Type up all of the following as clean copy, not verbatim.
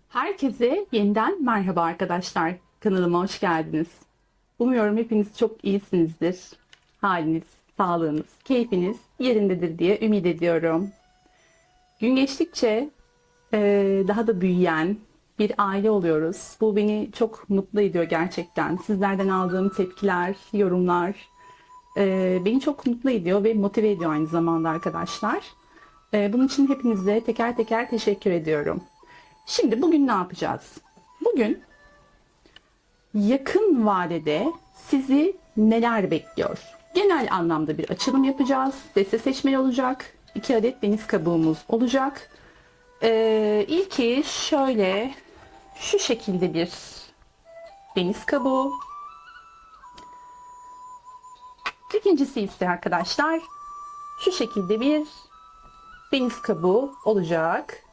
Herkese yeniden merhaba arkadaşlar. Kanalıma hoş geldiniz. Umuyorum hepiniz çok iyisinizdir. Haliniz, sağlığınız, keyfiniz yerindedir diye ümit ediyorum. Gün geçtikçe daha da büyüyen bir aile oluyoruz. Bu beni çok mutlu ediyor gerçekten. Sizlerden aldığım tepkiler, yorumlar beni çok mutlu ediyor ve motive ediyor aynı zamanda arkadaşlar. Bunun için hepinize teker teker teşekkür ediyorum. Şimdi bugün ne yapacağız? Bugün yakın vadede sizi neler bekliyor? Genel anlamda bir açılım yapacağız. Deste seçmeli olacak. 2 adet deniz kabuğumuz olacak. İlki şöyle şu şekilde bir deniz kabuğu. İkincisi ise arkadaşlar şu şekilde bir deniz kabuğu olacak.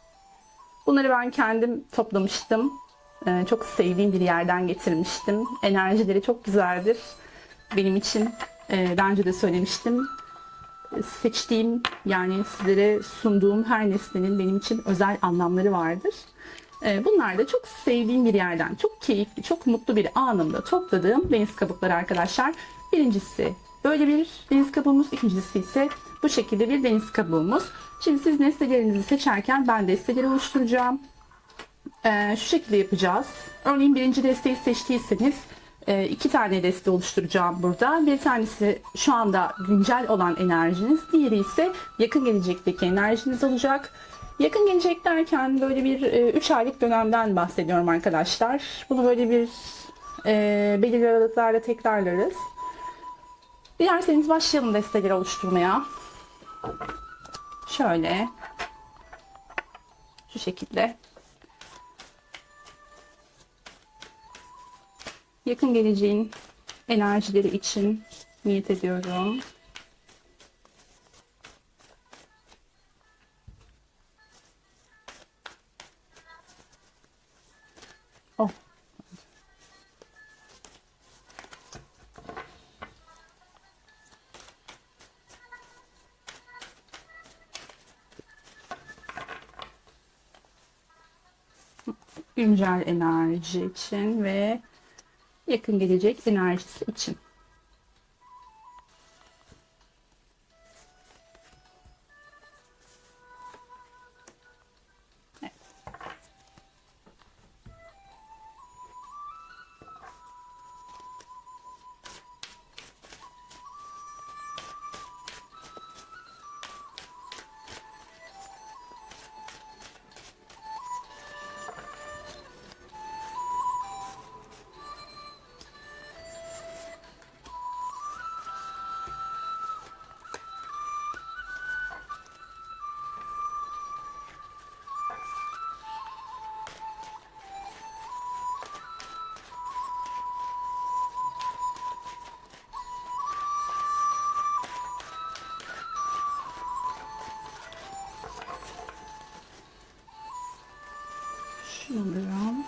Bunları ben kendim toplamıştım. Çok sevdiğim bir yerden getirmiştim. Enerjileri çok güzeldir. Benim için daha önce de söylemiştim. Seçtiğim yani sizlere sunduğum her nesnenin benim için özel anlamları vardır. Bunlar da çok sevdiğim bir yerden, çok keyifli, çok mutlu bir anımda topladığım deniz kabukları arkadaşlar. Birincisi böyle bir deniz kabuğumuz, ikincisi ise bu şekilde bir deniz kabuğumuz. Şimdi siz nesnelerinizi seçerken ben desteleri oluşturacağım. Şu şekilde yapacağız. Örneğin birinci desteği seçtiyseniz iki tane deste oluşturacağım burada. Bir tanesi şu anda güncel olan enerjiniz, diğeri ise yakın gelecekteki enerjiniz olacak. Yakın gelecek derken böyle bir 3 aylık dönemden bahsediyorum arkadaşlar. Bunu böyle bir belirli aralıklarla tekrarlarız. Dilerseniz başlayalım desteleri oluşturmaya. Şöyle şu şekilde. Yakın geleceğin enerjileri için niyet ediyorum. Oh. Güncel enerji için ve yakın gelecek enerjisi için. Evet. Şunu alıyorum.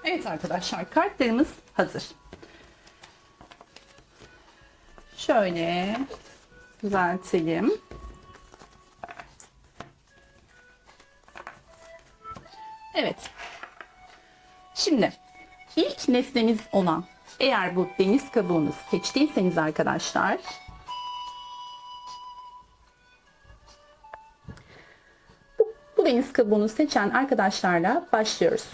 Evet arkadaşlar, kartlarımız hazır. Şöyle düzeltelim. Evet. Şimdi ilk nesnemiz olan, eğer bu deniz kabuğunu seçtiyseniz arkadaşlar, bu deniz kabuğunu seçen arkadaşlarla başlıyoruz.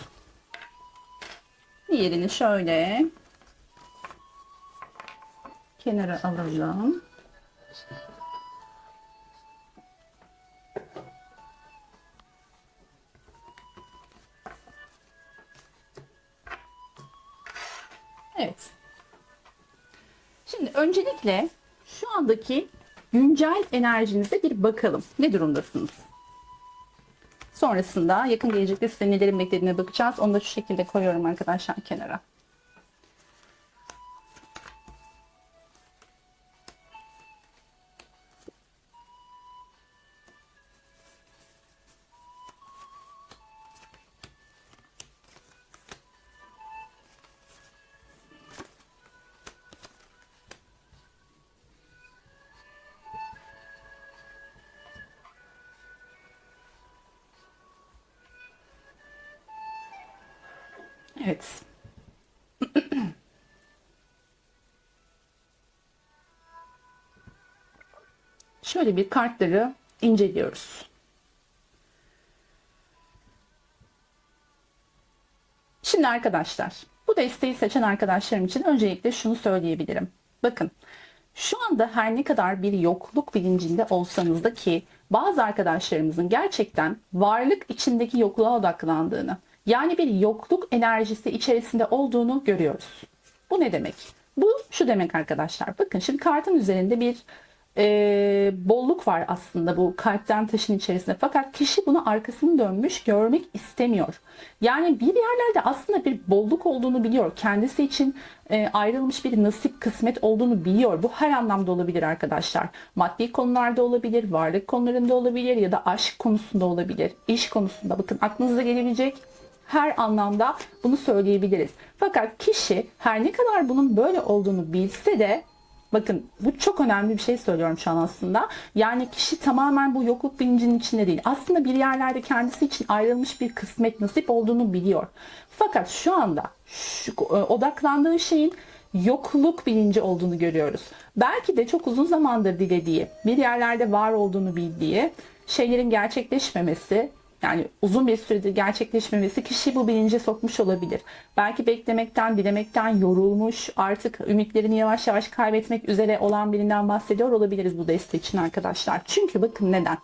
Diğerini şöyle kenara alalım. Evet. Şimdi öncelikle şu andaki güncel enerjinize bir bakalım. Ne durumdasınız? Sonrasında yakın gelecekte size nelerin beklediğine bakacağız. Onu da şu şekilde koyuyorum arkadaşlar kenara. Evet. Şöyle bir kartları inceliyoruz. Şimdi arkadaşlar, bu desteği seçen arkadaşlarım için öncelikle şunu söyleyebilirim. Bakın, şu anda her ne kadar bir yokluk bilincinde olsanız da, ki bazı arkadaşlarımızın gerçekten varlık içindeki yokluğa odaklandığını, yani bir yokluk enerjisi içerisinde olduğunu görüyoruz. Bu ne demek? Bu şu demek arkadaşlar. Bakın şimdi kartın üzerinde bir bolluk var aslında bu kalpten taşın içerisinde. Fakat kişi bunu arkasını dönmüş görmek istemiyor. Yani bir yerlerde aslında bir bolluk olduğunu biliyor. Kendisi için ayrılmış bir nasip, kısmet olduğunu biliyor. Bu her anlamda olabilir arkadaşlar. Maddi konularda olabilir, varlık konularında olabilir ya da aşk konusunda olabilir, iş konusunda. Bakın aklınıza gelebilecek her anlamda bunu söyleyebiliriz. Fakat kişi her ne kadar bunun böyle olduğunu bilse de, bakın bu çok önemli bir şey söylüyorum şu an aslında. Yani kişi tamamen bu yokluk bilincinin içinde değil. Aslında bir yerlerde kendisi için ayrılmış bir kısmet, nasip olduğunu biliyor. Fakat şu anda odaklandığı şeyin yokluk bilinci olduğunu görüyoruz. Belki de çok uzun zamandır dilediği, bir yerlerde var olduğunu bildiği şeylerin gerçekleşmemesi, yani uzun bir süredir gerçekleşmemesi kişiyi bu bilince sokmuş olabilir. Belki beklemekten, dilemekten yorulmuş, artık ümitlerini yavaş yavaş kaybetmek üzere olan birinden bahsediyor olabiliriz bu deste için arkadaşlar. Çünkü bakın neden?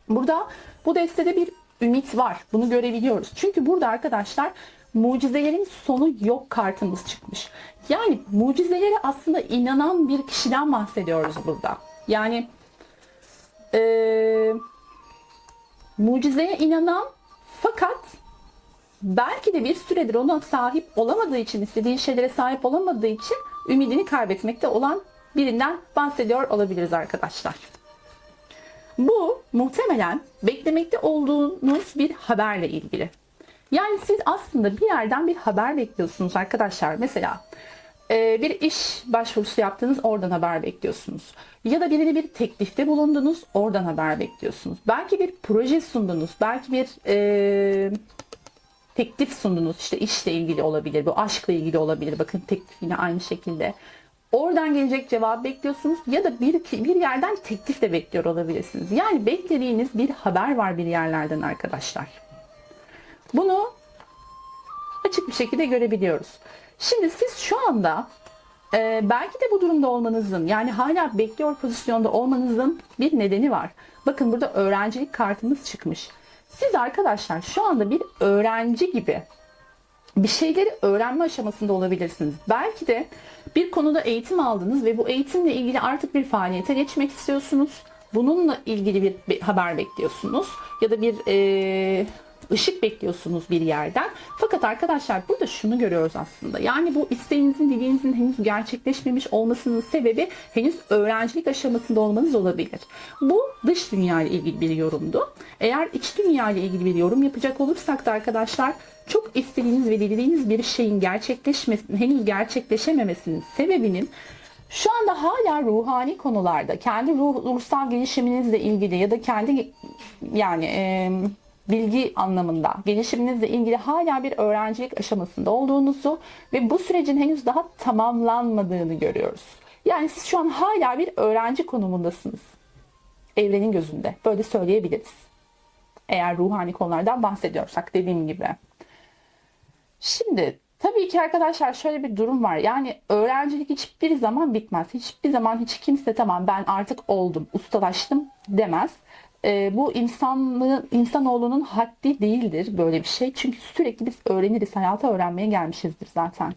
Burada bu destede bir ümit var. Bunu görebiliyoruz. Çünkü burada arkadaşlar mucizelerin sonu yok kartımız çıkmış. Yani mucizelere aslında inanan bir kişiden bahsediyoruz burada. Yani mucizeye inanan, fakat belki de bir süredir ona sahip olamadığı için, istediği şeylere sahip olamadığı için ümidini kaybetmekte olan birinden bahsediyor olabiliriz arkadaşlar. Bu muhtemelen beklemekte olduğunuz bir haberle ilgili. Yani siz aslında bir yerden bir haber bekliyorsunuz arkadaşlar. Mesela bir iş başvurusu yaptınız, oradan haber bekliyorsunuz. Ya da birine bir teklifte bulundunuz, oradan haber bekliyorsunuz. Belki bir proje sundunuz, belki bir teklif sundunuz. İşte işle ilgili olabilir, bu aşkla ilgili olabilir. Bakın teklif yine aynı şekilde. Oradan gelecek cevabı bekliyorsunuz ya da bir yerden teklif de bekliyor olabilirsiniz. Yani beklediğiniz bir haber var bir yerlerden arkadaşlar. Bunu açık bir şekilde görebiliyoruz. Şimdi siz şu anda belki de bu durumda olmanızın, yani hala bekliyor pozisyonda olmanızın bir nedeni var. Bakın burada öğrencilik kartımız çıkmış. Siz arkadaşlar şu anda bir öğrenci gibi bir şeyleri öğrenme aşamasında olabilirsiniz. Belki de bir konuda eğitim aldınız ve bu eğitimle ilgili artık bir faaliyete geçmek istiyorsunuz. Bununla ilgili bir haber bekliyorsunuz. Ya da bir ışık bekliyorsunuz bir yerden. Fakat arkadaşlar burada şunu görüyoruz aslında. Yani bu isteğinizin, dileğinizin henüz gerçekleşmemiş olmasının sebebi henüz öğrencilik aşamasında olmanız olabilir. Bu dış dünya ile ilgili bir yorumdu. Eğer iç dünya ile ilgili bir yorum yapacak olursak da arkadaşlar, çok istediğiniz ve dilediğiniz bir şeyin gerçekleşmesinin, henüz gerçekleşememesinin sebebinin şu anda hala ruhani konularda, kendi ruhsal gelişiminizle ilgili ya da kendi bilgi anlamında gelişiminizle ilgili hala bir öğrencilik aşamasında olduğunuzu ve bu sürecin henüz daha tamamlanmadığını görüyoruz. Yani siz şu an hala bir öğrenci konumundasınız. Evrenin gözünde. Böyle söyleyebiliriz. Eğer ruhani konulardan bahsediyorsak, dediğim gibi. Şimdi tabii ki arkadaşlar şöyle bir durum var. Yani öğrencilik hiçbir zaman bitmez. Hiçbir zaman hiç kimse tamam ben artık oldum, ustalaştım demez. Bu insanoğlunun haddi değildir böyle bir şey. Çünkü sürekli biz öğreniriz, hayata öğrenmeye gelmişizdir zaten.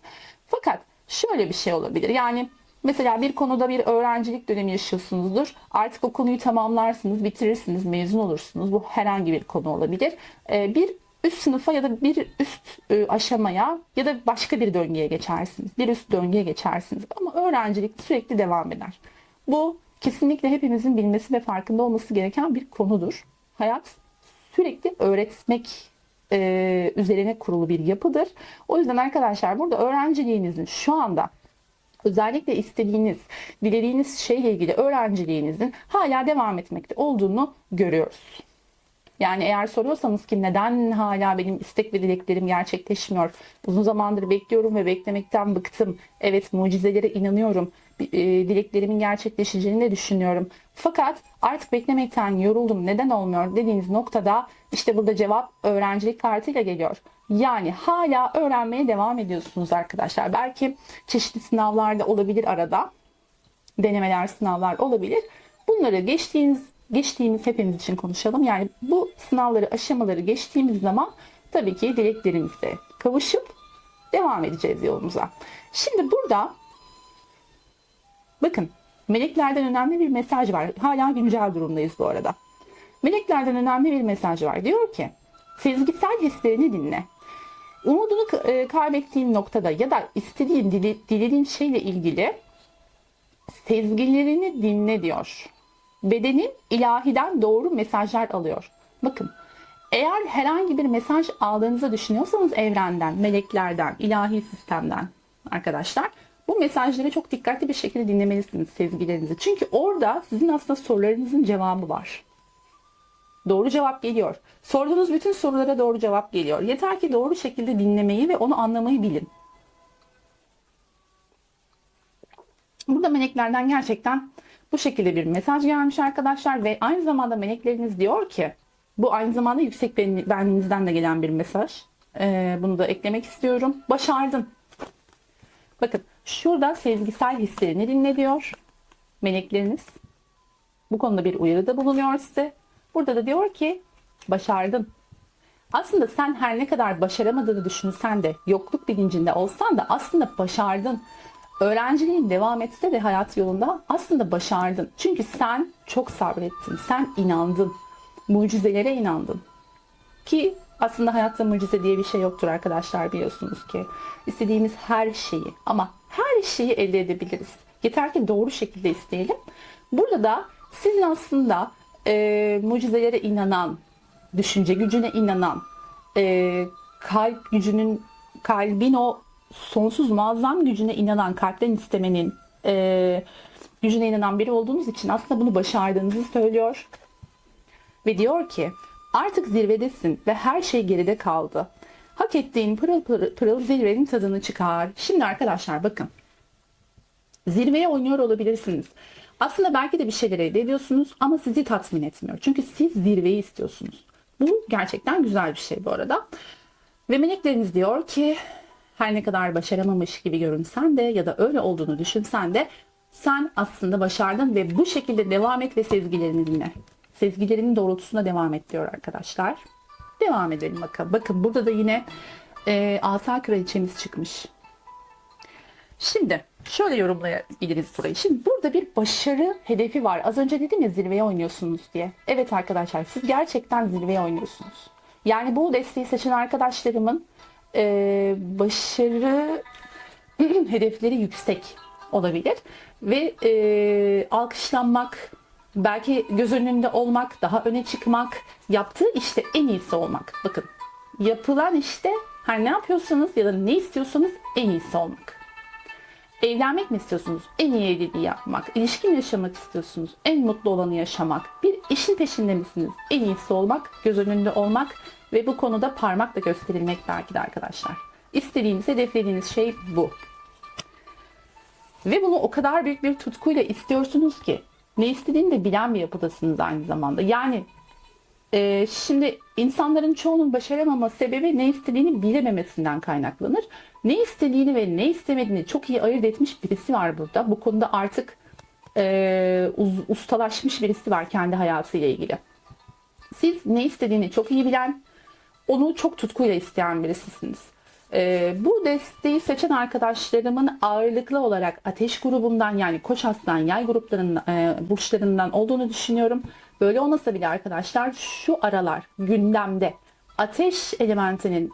Fakat şöyle bir şey olabilir. Yani mesela bir konuda bir öğrencilik dönemi yaşıyorsunuzdur. Artık o konuyu tamamlarsınız, bitirirsiniz, mezun olursunuz. Bu herhangi bir konu olabilir. Bir üst sınıfa ya da bir üst aşamaya ya da başka bir döngüye geçersiniz. Bir üst döngüye geçersiniz. Ama öğrencilik sürekli devam eder. Bu kesinlikle hepimizin bilmesi ve farkında olması gereken bir konudur. Hayat sürekli öğretmek üzerine kurulu bir yapıdır. O yüzden arkadaşlar burada öğrenciliğinizin şu anda özellikle istediğiniz, dilediğiniz şeyle ilgili öğrenciliğinizin hala devam etmekte olduğunu görüyoruz. Yani eğer soruyorsanız ki neden hala benim istek ve dileklerim gerçekleşmiyor? Uzun zamandır bekliyorum ve beklemekten bıktım. Evet, mucizelere inanıyorum. Dileklerimin gerçekleşeceğini de düşünüyorum. Fakat artık beklemekten yoruldum. Neden olmuyor dediğiniz noktada işte burada cevap öğrencilik kartıyla geliyor. Yani hala öğrenmeye devam ediyorsunuz arkadaşlar. Belki çeşitli sınavlarda olabilir arada. Denemeler, sınavlar olabilir. Bunları geçtiğimiz hepimiz için konuşalım. Yani bu sınavları, aşamaları geçtiğimiz zaman tabii ki dileklerimizle kavuşup devam edeceğiz yolumuza. Şimdi burada bakın, meleklerden önemli bir mesaj var. Hala güncel durumdayız bu arada. Meleklerden önemli bir mesaj var. Diyor ki sezgisel hislerini dinle. Umudunu kaybettiğin noktada ya da istediğin, dilediğin şeyle ilgili sezgilerini dinle diyor. Bedenin ilahiden doğru mesajlar alıyor. Bakın, eğer herhangi bir mesaj aldığınızı düşünüyorsanız evrenden, meleklerden, ilahi sistemden arkadaşlar, bu mesajları çok dikkatli bir şekilde dinlemelisiniz, sezgilerinizi. Çünkü orada sizin aslında sorularınızın cevabı var. Doğru cevap geliyor. Sorduğunuz bütün sorulara doğru cevap geliyor. Yeter ki doğru şekilde dinlemeyi ve onu anlamayı bilin. Burada meleklerden gerçekten bu şekilde bir mesaj gelmiş arkadaşlar ve aynı zamanda melekleriniz diyor ki, bu aynı zamanda yüksek benliğinizden de gelen bir mesaj. Bunu da eklemek istiyorum. Başardın. Bakın şurada sezgisel hislerini dinle diyor melekleriniz. Bu konuda bir uyarıda bulunuyor size. Burada da diyor ki başardın. Aslında sen her ne kadar başaramadığını düşünsen de, yokluk bilincinde olsan da aslında başardın. Öğrenciliğin devam etse de hayat yolunda aslında başardın. Çünkü sen çok sabrettin, sen inandın, mucizelere inandın. Ki aslında hayatta mucize diye bir şey yoktur arkadaşlar, biliyorsunuz ki. İstediğimiz her şeyi, ama her şeyi elde edebiliriz. Yeter ki doğru şekilde isteyelim. Burada da sizin aslında mucizelere inanan, düşünce gücüne inanan, kalp gücünün, kalbin o sonsuz muazzam gücüne inanan, kalpten istemenin gücüne inanan biri olduğunuz için aslında bunu başardığınızı söylüyor. Ve diyor ki artık zirvedesin ve her şey geride kaldı. Hak ettiğin pırıl pırıl zirvenin tadını çıkar. Şimdi arkadaşlar bakın, zirveye oynuyor olabilirsiniz. Aslında belki de bir şeyler elde ediyorsunuz ama sizi tatmin etmiyor. Çünkü siz zirveyi istiyorsunuz. Bu gerçekten güzel bir şey bu arada. Ve melekleriniz diyor ki her ne kadar başaramamış gibi görünsen de ya da öyle olduğunu düşünsen de sen aslında başardın ve bu şekilde devam et ve sezgilerini dinle. Sezgilerinin doğrultusunda devam et diyor arkadaşlar. Devam edelim bakalım. Bakın burada da yine asa kraliçemiz çıkmış. Şimdi şöyle yorumlayabiliriz burayı. Şimdi burada bir başarı hedefi var. Az önce dedim ya zirveye oynuyorsunuz diye. Evet arkadaşlar, siz gerçekten zirveye oynuyorsunuz. Yani bu desteği seçen arkadaşlarımın başarı hedefleri yüksek olabilir ve alkışlanmak, belki göz önünde olmak, daha öne çıkmak, yaptığı işte en iyisi olmak. Bakın, yapılan işte her ne yapıyorsanız ya da ne istiyorsanız en iyisi olmak. Evlenmek mi istiyorsunuz? En iyi evliliği yapmak. İlişki mi yaşamak istiyorsunuz? En mutlu olanı yaşamak. Bir işin peşinde misiniz? En iyisi olmak, göz önünde olmak ve bu konuda parmakla gösterilmek belki de arkadaşlar. İstediğiniz, hedeflediğiniz şey bu. Ve bunu o kadar büyük bir tutkuyla istiyorsunuz ki ne istediğini de bilen bir yapıdasınız aynı zamanda. Yani şimdi insanların çoğunun başaramama sebebi ne istediğini bilememesinden kaynaklanır. Ne istediğini ve ne istemediğini çok iyi ayırt etmiş birisi var burada. Bu konuda artık ustalaşmış birisi var kendi hayatıyla ilgili. Siz ne istediğini çok iyi bilen, onu çok tutkuyla isteyen birisisiniz. Bu desteği seçen arkadaşlarımın ağırlıklı olarak ateş grubundan, yani Koç aslan yay gruplarından, burçlarından olduğunu düşünüyorum. Böyle olmasa bile arkadaşlar şu aralar gündemde ateş elementinin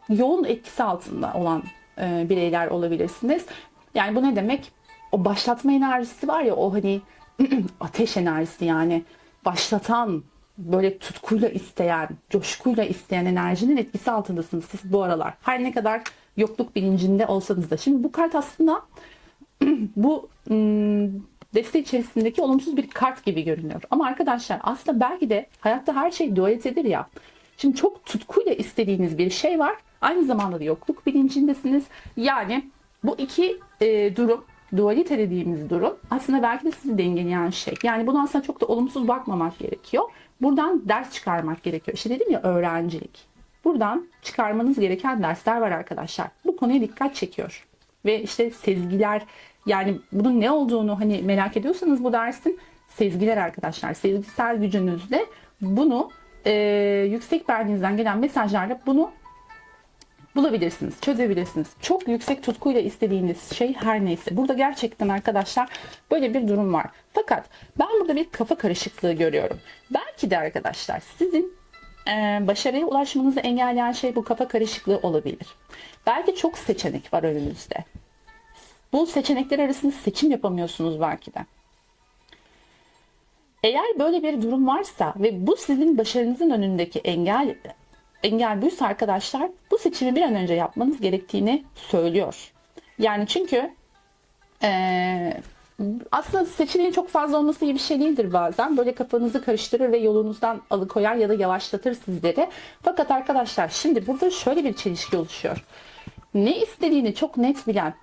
yoğun etkisi altında olan bireyler olabilirsiniz. Yani bu ne demek? O başlatma enerjisi var ya, o hani ateş enerjisi, yani başlatan, böyle tutkuyla isteyen, coşkuyla isteyen enerjinin etkisi altındasınız siz bu aralar. Her ne kadar yokluk bilincinde olsanız da. Şimdi bu kart aslında bu deste içerisindeki olumsuz bir kart gibi görünüyor. Ama arkadaşlar aslında belki de hayatta her şey dualitedir ya. Şimdi çok tutkuyla istediğiniz bir şey var. Aynı zamanda da yokluk bilincindesiniz. Yani bu iki durum, dualite dediğimiz durum aslında belki de sizi dengeleyen şey. Yani buna aslında çok da olumsuz bakmamak gerekiyor. Buradan ders çıkarmak gerekiyor. İşte dedim ya, öğrencilik. Buradan çıkarmanız gereken dersler var arkadaşlar. Bu konuya dikkat çekiyor. Ve işte sezgiler, yani bunun ne olduğunu hani merak ediyorsanız bu dersin, sezgiler arkadaşlar. Sezgisel gücünüzle bunu yüksek benliğinizden gelen mesajlarla bunu bulabilirsiniz, çözebilirsiniz. Çok yüksek tutkuyla istediğiniz şey her neyse. Burada gerçekten arkadaşlar böyle bir durum var. Fakat ben burada bir kafa karışıklığı görüyorum. Belki de arkadaşlar sizin başarıya ulaşmanızı engelleyen şey bu kafa karışıklığı olabilir. Belki çok seçenek var önünüzde. Bu seçenekler arasında seçim yapamıyorsunuz belki de. Eğer böyle bir durum varsa ve bu sizin başarınızın önündeki engel buysa arkadaşlar, bu seçimi bir an önce yapmanız gerektiğini söylüyor. Yani çünkü aslında seçeneğin çok fazla olması iyi bir şey değildir bazen. Böyle kafanızı karıştırır ve yolunuzdan alıkoyar ya da yavaşlatır sizleri. Fakat arkadaşlar şimdi burada şöyle bir çelişki oluşuyor. Ne istediğini çok net bilen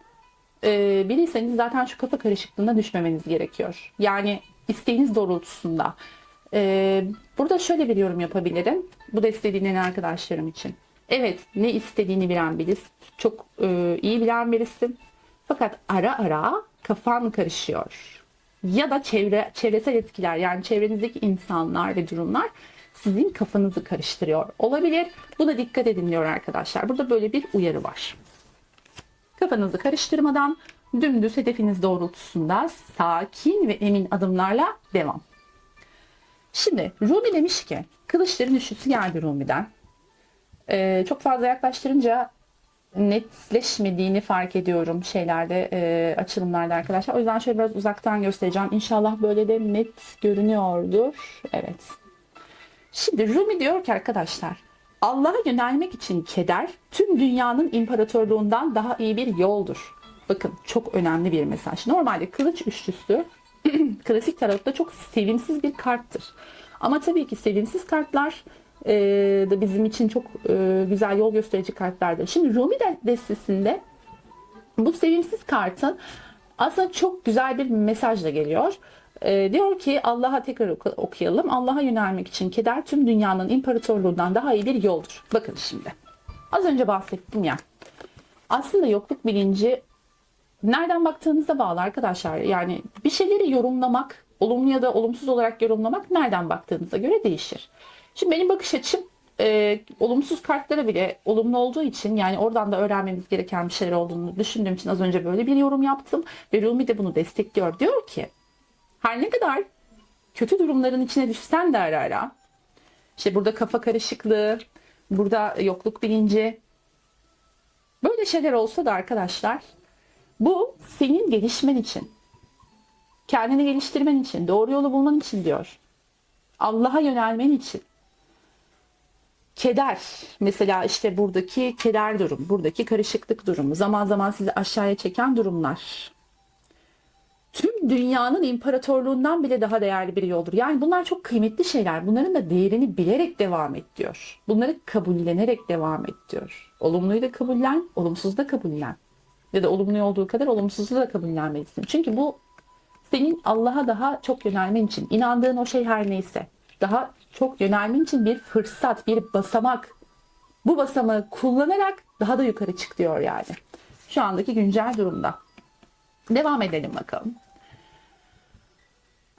biriyseniz zaten şu kafa karışıklığına düşmemeniz gerekiyor. Yani isteğiniz doğrultusunda. Burada şöyle bir yorum yapabilirim. Bu desteği dinleyen arkadaşlarım için. Evet, ne istediğini bilen birisi. Çok iyi bilen birisi. Fakat ara ara kafan karışıyor. Ya da çevresel etkiler, yani çevrenizdeki insanlar ve durumlar sizin kafanızı karıştırıyor olabilir. Buna dikkat edin diyor arkadaşlar. Burada böyle bir uyarı var. Kafanızı karıştırmadan dümdüz hedefiniz doğrultusunda sakin ve emin adımlarla devam. Şimdi Rumi demiş ki, kılıçların üçlüsü geldi Rumi'den. Çok fazla yaklaştırınca netleşmediğini fark ediyorum şeylerde, açılımlarda arkadaşlar. O yüzden şöyle biraz uzaktan göstereceğim. İnşallah böyle de net görünüyordur. Evet. Şimdi Rumi diyor ki arkadaşlar, Allah'a yönelmek için keder tüm dünyanın imparatorluğundan daha iyi bir yoldur. Bakın, çok önemli bir mesaj. Normalde kılıç üçlüsü klasik tarotta çok sevimsiz bir karttır. Ama tabii ki sevimsiz kartlar da bizim için çok güzel yol gösterici kartlardır. Şimdi Rumi destesinde bu sevimsiz kartın aslında çok güzel bir mesajla geliyor. Diyor ki, Allah'a tekrar okuyalım. Allah'a yönelmek için keder tüm dünyanın imparatorluğundan daha iyi bir yoldur. Bakın şimdi. Az önce bahsettim ya. Aslında yokluk bilinci nereden baktığınıza bağlı arkadaşlar. Yani bir şeyleri yorumlamak, olumlu ya da olumsuz olarak yorumlamak nereden baktığınıza göre değişir. Şimdi benim bakış açım olumsuz kartlara bile olumlu olduğu için, yani oradan da öğrenmemiz gereken bir şeyler olduğunu düşündüğüm için az önce böyle bir yorum yaptım. Ve Rumi de bunu destekliyor. Diyor ki, her ne kadar kötü durumların içine düşsen de ara ara İşte burada kafa karışıklığı, burada yokluk bilinci. Böyle şeyler olsa da arkadaşlar, bu senin gelişmen için, kendini geliştirmen için, doğru yolu bulman için diyor. Allah'a yönelmen için. Keder, mesela işte buradaki keder durum, buradaki karışıklık durumu, zaman zaman sizi aşağıya çeken durumlar. Tüm dünyanın imparatorluğundan bile daha değerli bir yoldur. Yani bunlar çok kıymetli şeyler. Bunların da değerini bilerek devam et diyor. Bunları kabullenerek devam et diyor. Olumluyu da kabullen, olumsuzu da kabullen. Ya da olumlu olduğu kadar olumsuzu da kabullenmelisin. Çünkü bu senin Allah'a daha çok yönelmen için, inandığın o şey her neyse, daha çok yönelmen için bir fırsat, bir basamak. Bu basamağı kullanarak daha da yukarı çık diyor yani. Şu andaki güncel durumda. Devam edelim bakalım.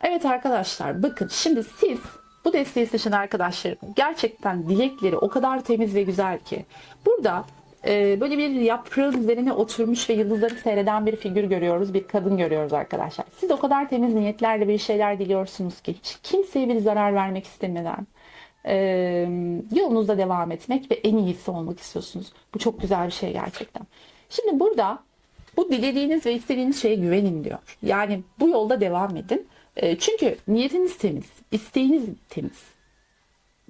Evet arkadaşlar, bakın şimdi siz bu desteği seçen arkadaşlarım, gerçekten dilekleri o kadar temiz ve güzel ki. Burada böyle bir yaprağın üzerine oturmuş ve yıldızları seyreden bir figür görüyoruz. Bir kadın görüyoruz arkadaşlar. Siz o kadar temiz niyetlerle bir şeyler diliyorsunuz ki hiç kimseye bir zarar vermek istemeden yolunuzda devam etmek ve en iyisi olmak istiyorsunuz. Bu çok güzel bir şey gerçekten. Şimdi burada bu dilediğiniz ve istediğiniz şeye güvenin diyor. Yani bu yolda devam edin. Çünkü niyetiniz temiz, isteğiniz temiz.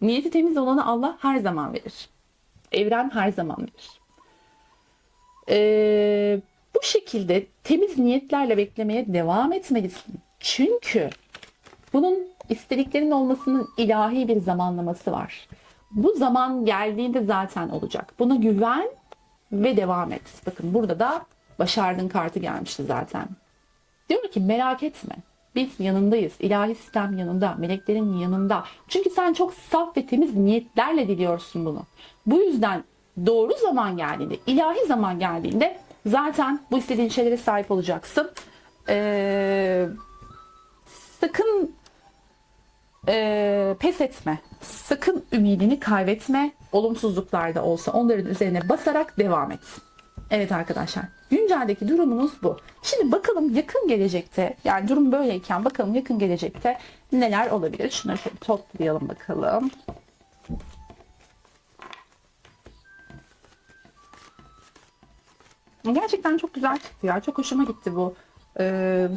Niyeti temiz olanı Allah her zaman verir. Evren her zaman verir. Bu şekilde temiz niyetlerle beklemeye devam etmelisin. Çünkü bunun istediklerin olmasının ilahi bir zamanlaması var. Bu zaman geldiğinde zaten olacak. Buna güven ve devam et. Bakın burada da başardın kartı gelmişti zaten. Diyor ki merak etme. Biz yanındayız. İlahi sistem yanında. Meleklerin yanında. Çünkü sen çok saf ve temiz niyetlerle diliyorsun bunu. Bu yüzden doğru zaman geldiğinde, ilahi zaman geldiğinde zaten bu istediğin şeylere sahip olacaksın. Sakın pes etme. Sakın ümidini kaybetme. Olumsuzluklarda olsa onların üzerine basarak devam et. Evet arkadaşlar, günceldeki durumunuz bu. Şimdi bakalım yakın gelecekte, yani durum böyleyken bakalım yakın gelecekte neler olabilir? Şunları şöyle toplayalım bakalım. Gerçekten çok güzel çıktı ya. Çok hoşuma gitti bu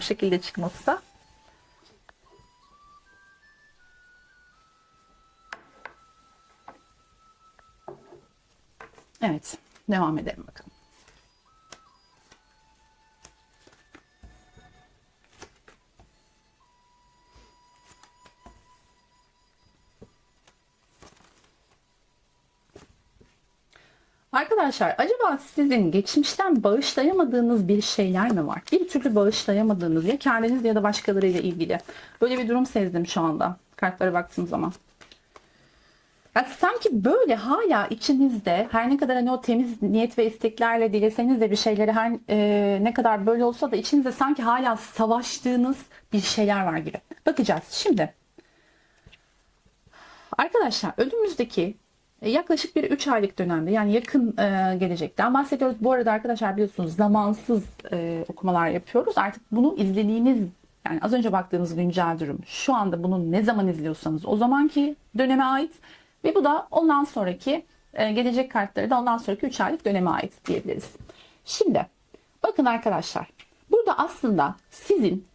şekilde çıkması da. Evet, devam edelim bakalım. Arkadaşlar, acaba sizin geçmişten bağışlayamadığınız bir şeyler mi var? Bir türlü bağışlayamadığınız, ya kendiniz ya da başkalarıyla ilgili. Böyle bir durum sezdim şu anda kartlara baktığım zaman. Ya sanki böyle hala içinizde, her ne kadar hani o temiz niyet ve isteklerle dileseniz de bir şeyleri, her ne kadar böyle olsa da içinizde sanki hala savaştığınız bir şeyler var gibi. Bakacağız şimdi. Arkadaşlar, önümüzdeki yaklaşık bir 3 aylık dönemde, yani yakın gelecekten bahsediyoruz. Bu arada arkadaşlar biliyorsunuz zamansız okumalar yapıyoruz. Artık bunu izlediğiniz, yani az önce baktığınız güncel durum, şu anda bunu ne zaman izliyorsanız o zamanki döneme ait ve bu da ondan sonraki gelecek kartları da ondan sonraki 3 aylık döneme ait diyebiliriz. Şimdi bakın arkadaşlar, burada aslında sizin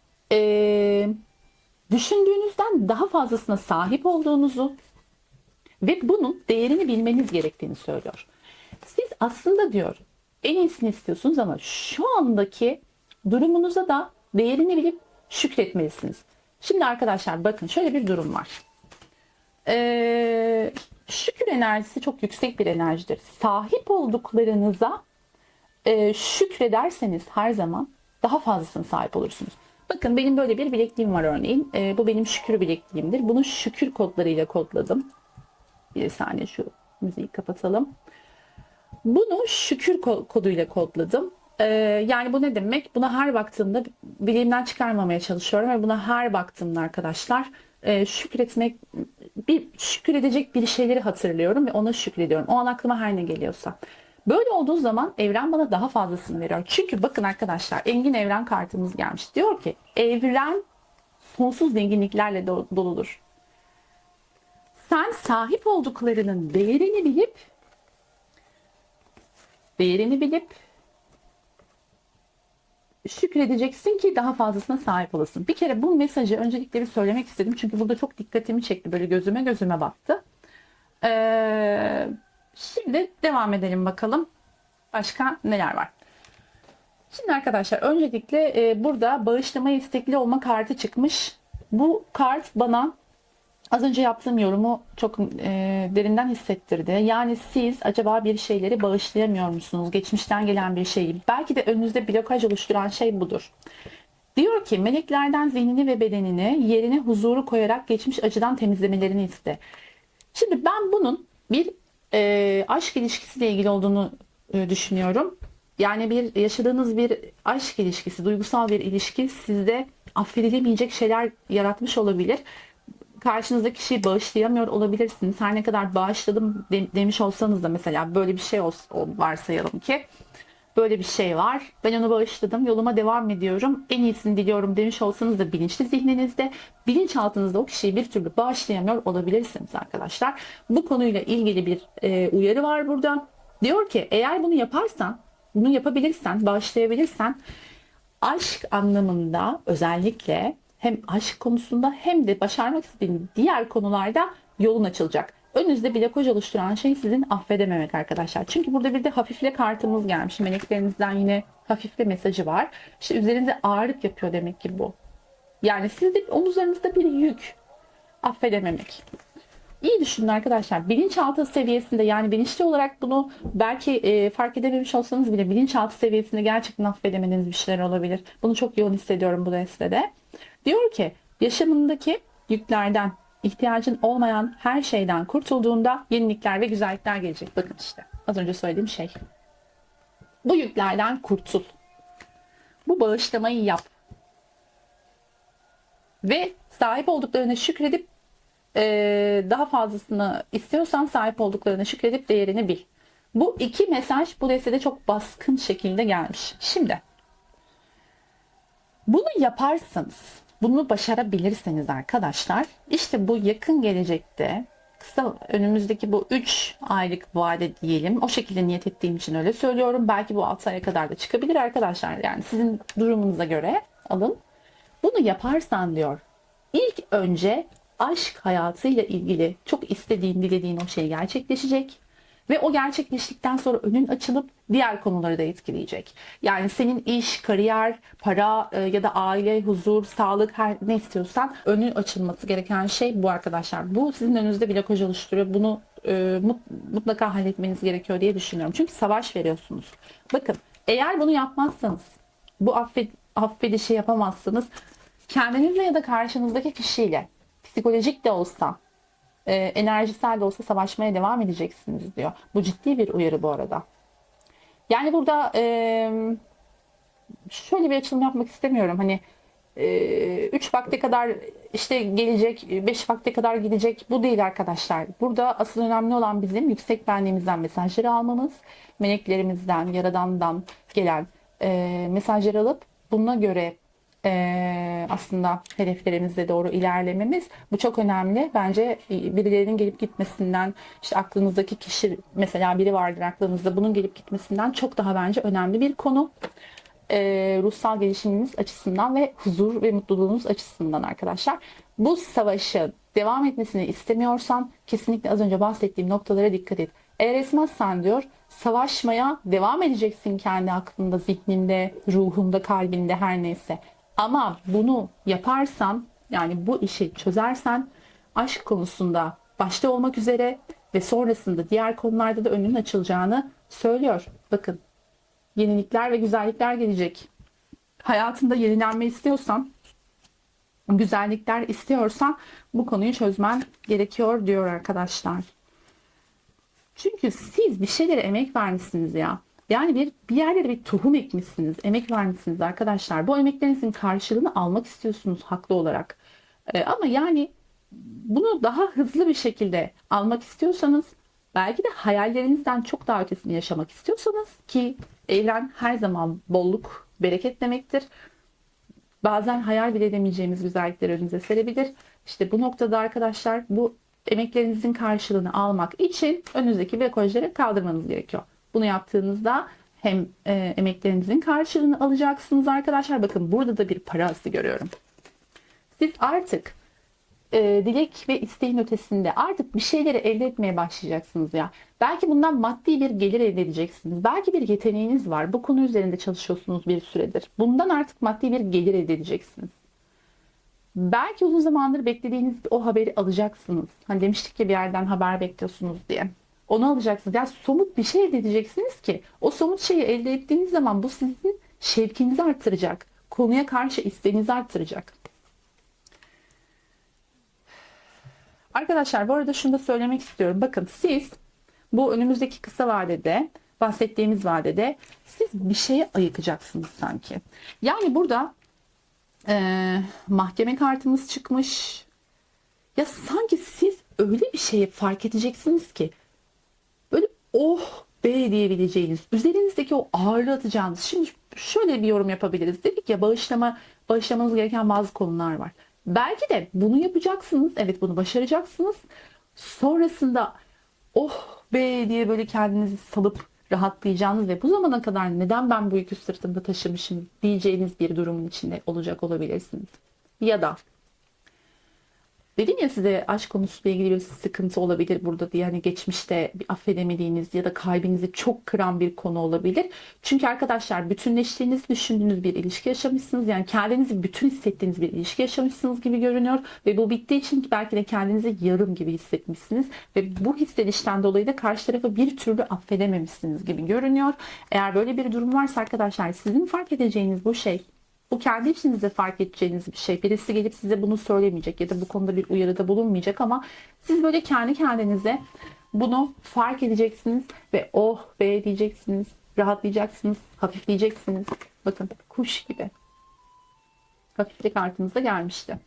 düşündüğünüzden daha fazlasına sahip olduğunuzu ve bunun değerini bilmeniz gerektiğini söylüyor. Siz aslında diyor en iyisini istiyorsunuz ama şu andaki durumunuza da değerini bilip şükretmelisiniz. Şimdi arkadaşlar bakın, şöyle bir durum var. Şükür enerjisi çok yüksek bir enerjidir. Sahip olduklarınıza şükrederseniz her zaman daha fazlasına sahip olursunuz. Bakın benim böyle bir bilekliğim var örneğin. Bu benim şükür bilekliğimdir. Bunu şükür kodlarıyla kodladım. Bir saniye şu müziği kapatalım. Bunu şükür koduyla kodladım. Yani bu ne demek? Buna her baktığımda bileğimden çıkarmamaya çalışıyorum ve buna her baktığımda arkadaşlar şükretmek, bir şükür edecek bir şeyleri hatırlıyorum ve ona şükrediyorum. O an aklıma her ne geliyorsa. Böyle olduğu zaman evren bana daha fazlasını veriyor. Çünkü bakın arkadaşlar, Engin Evren kartımız gelmiş. Diyor ki evren sonsuz zenginliklerle doludur. Sen sahip olduklarının değerini bilip şükredeceksin ki daha fazlasına sahip olasın. Bir kere bu mesajı öncelikle bir söylemek istedim. Çünkü burada çok dikkatimi çekti. Böyle gözüme battı. Şimdi devam edelim bakalım. Başka neler var? Şimdi arkadaşlar öncelikle burada bağışlamaya istekli olma kartı çıkmış. Bu kart bana az önce yaptığım yorumu çok derinden hissettirdi. Yani siz acaba bir şeyleri bağışlayamıyor musunuz? Geçmişten gelen bir şeyi. Belki de önünüzde blokaj oluşturan şey budur. Diyor ki meleklerden zihnini ve bedenini yerine huzuru koyarak geçmiş acıdan temizlemelerini iste. Şimdi ben bunun bir aşk ilişkisiyle ilgili olduğunu düşünüyorum. Yani bir yaşadığınız bir aşk ilişkisi, duygusal bir ilişki sizde affedilemeyecek şeyler yaratmış olabilir. Karşınızdaki kişiyi bağışlayamıyor olabilirsiniz. Her ne kadar bağışladım demiş olsanız da mesela böyle bir şey varsayalım ki böyle bir şey var. Ben onu bağışladım, yoluma devam ediyorum. En iyisini diliyorum demiş olsanız da bilinçli zihninizde, bilinçaltınızda o kişiyi bir türlü bağışlayamıyor olabilirsiniz arkadaşlar. Bu konuyla ilgili bir uyarı var burada. Diyor ki eğer bunu yaparsan, bunu yapabilirsen, bağışlayabilirsen aşk anlamında özellikle hem aşk konusunda hem de başarmak istediğin diğer konularda yolun açılacak. Önünüzde blokaj oluşturan şey sizin affedememek arkadaşlar. Çünkü burada bir de hafifle kartımız gelmiş. Meleklerinizden yine hafifle mesajı var. İşte üzerinde ağırlık yapıyor demek ki bu. Yani sizde omuzlarınızda bir yük. Affedememek. İyi düşünün arkadaşlar. Bilinçaltı seviyesinde yani bilinçli olarak bunu belki fark edememiş olsanız bile bilinçaltı seviyesinde gerçekten affedemediğiniz bir şeyler olabilir. Bunu çok yoğun hissediyorum bu destede. Diyor ki yaşamındaki yüklerden, ihtiyacın olmayan her şeyden kurtulduğunda yenilikler ve güzellikler gelecek. Bakın işte az önce söylediğim şey. Bu yüklerden kurtul. Bu bağışlamayı yap. Ve sahip olduklarına şükredip daha fazlasını istiyorsan sahip olduklarına şükredip değerini bil. Bu iki mesaj bu destede çok baskın şekilde gelmiş. Şimdi bunu yaparsanız, bunu başarabilirseniz arkadaşlar, işte bu yakın gelecekte kısa önümüzdeki bu 3 aylık vade diyelim. O şekilde niyet ettiğim için öyle söylüyorum. Belki bu 6 aya kadar da çıkabilir arkadaşlar. Yani sizin durumunuza göre alın. Bunu yaparsan diyor, ilk önce aşk hayatıyla ilgili çok istediğin, dilediğin o şey gerçekleşecek. Ve o gerçekleştikten sonra önün açılıp diğer konuları da etkileyecek. Yani senin iş, kariyer, para ya da aile, huzur, sağlık her ne istiyorsan önün açılması gereken şey bu arkadaşlar. Bu sizin önünüzde blokaj oluşturuyor. Bunu mutlaka halletmeniz gerekiyor diye düşünüyorum. Çünkü savaş veriyorsunuz. Bakın eğer bunu yapmazsanız, bu affedişi yapamazsınız. Kendinizle ya da karşınızdaki kişiyle psikolojik de olsa enerjisel de olsa savaşmaya devam edeceksiniz diyor. Bu ciddi bir uyarı bu arada. Yani burada şöyle bir açılım yapmak istemiyorum. Hani 3 vakte kadar işte gelecek, 5 vakte kadar gidecek. Bu değil arkadaşlar. Burada asıl önemli olan bizim yüksek benliğimizden mesajları almamız, meleklerimizden, yaradandan gelen mesajları alıp buna göre aslında hedeflerimize doğru ilerlememiz. Bu çok önemli. Bence birilerinin gelip gitmesinden, işte aklınızdaki kişi mesela biri vardır aklınızda, bunun gelip gitmesinden çok daha bence önemli bir konu. Ruhsal gelişiminiz açısından ve huzur ve mutluluğunuz açısından arkadaşlar. Bu savaşın devam etmesini istemiyorsan kesinlikle az önce bahsettiğim noktalara dikkat et. Eğer etmezsen diyor savaşmaya devam edeceksin kendi aklında, zihninde, ruhunda, kalbinde her neyse. Ama bunu yaparsan yani bu işi çözersen aşk konusunda başta olmak üzere ve sonrasında diğer konularda da önünün açılacağını söylüyor. Bakın yenilikler ve güzellikler gelecek. Hayatında yenilenme istiyorsan, güzellikler istiyorsan bu konuyu çözmen gerekiyor diyor arkadaşlar. Çünkü siz bir şeylere emek vermişsiniz ya. Yani bir yerlere bir tohum ekmişsiniz, emek vermişsiniz arkadaşlar. Bu emeklerinizin karşılığını almak istiyorsunuz haklı olarak. Ama yani bunu daha hızlı bir şekilde almak istiyorsanız, belki de hayallerinizden çok daha ötesini yaşamak istiyorsanız ki evren her zaman bolluk, bereket demektir. Bazen hayal bile edemeyeceğimiz güzellikleri önünüze serebilir. İşte bu noktada arkadaşlar bu emeklerinizin karşılığını almak için önünüzdeki blokajları kaldırmanız gerekiyor. Bunu yaptığınızda hem emeklerinizin karşılığını alacaksınız arkadaşlar. Bakın burada da bir para ası görüyorum. Siz artık dilek ve isteğin ötesinde artık bir şeyleri elde etmeye başlayacaksınız ya. Belki bundan maddi bir gelir elde edeceksiniz. Belki bir yeteneğiniz var. Bu konu üzerinde çalışıyorsunuz bir süredir. Bundan artık maddi bir gelir elde edeceksiniz. Belki uzun zamandır beklediğiniz o haberi alacaksınız. Hani demiştik ya bir yerden haber bekliyorsunuz diye. Onu alacaksınız. Yani somut bir şey elde edeceksiniz ki o somut şeyi elde ettiğiniz zaman bu sizin şevkinizi artıracak. Konuya karşı isteğinizi artıracak. Arkadaşlar bu arada şunu da söylemek istiyorum. Bakın siz bu önümüzdeki kısa vadede, bahsettiğimiz vadede siz bir şeye ayıkacaksınız sanki. Yani burada mahkeme kartımız çıkmış. Ya sanki siz öyle bir şeye fark edeceksiniz ki böyle oh be diyebileceğiniz, üzerinizdeki o ağırlığı atacağınız. Şimdi şöyle bir yorum yapabiliriz. Dedik ya bağışlamanız gereken bazı konular var. Belki de bunu yapacaksınız. Evet, bunu başaracaksınız. Sonrasında oh be diye böyle kendinizi salıp rahatlayacağınız ve bu zamana kadar neden ben bu yükü sırtımda taşımışım diyeceğiniz bir durumun içinde olacak olabilirsiniz. Ya da dedim ya size aşk konusuyla ilgili bir sıkıntı olabilir burada diye, hani geçmişte bir affedemediğiniz ya da kalbinizi çok kıran bir konu olabilir. Çünkü arkadaşlar bütünleştiğinizi düşündüğünüz bir ilişki yaşamışsınız. Yani kendinizi bütün hissettiğiniz bir ilişki yaşamışsınız gibi görünüyor. Ve bu bittiği için belki de kendinizi yarım gibi hissetmişsiniz. Ve bu hissedişten dolayı da karşı tarafı bir türlü affedememişsiniz gibi görünüyor. Eğer böyle bir durum varsa arkadaşlar sizin fark edeceğiniz bu şey, bu kendi içinizde fark edeceğiniz bir şey. Birisi gelip size bunu söylemeyecek ya da bu konuda bir uyarıda bulunmayacak ama siz böyle kendi kendinize bunu fark edeceksiniz ve oh be diyeceksiniz, rahatlayacaksınız, hafifleyeceksiniz. Bakın kuş gibi. Hafiflik kartınız da gelmişti.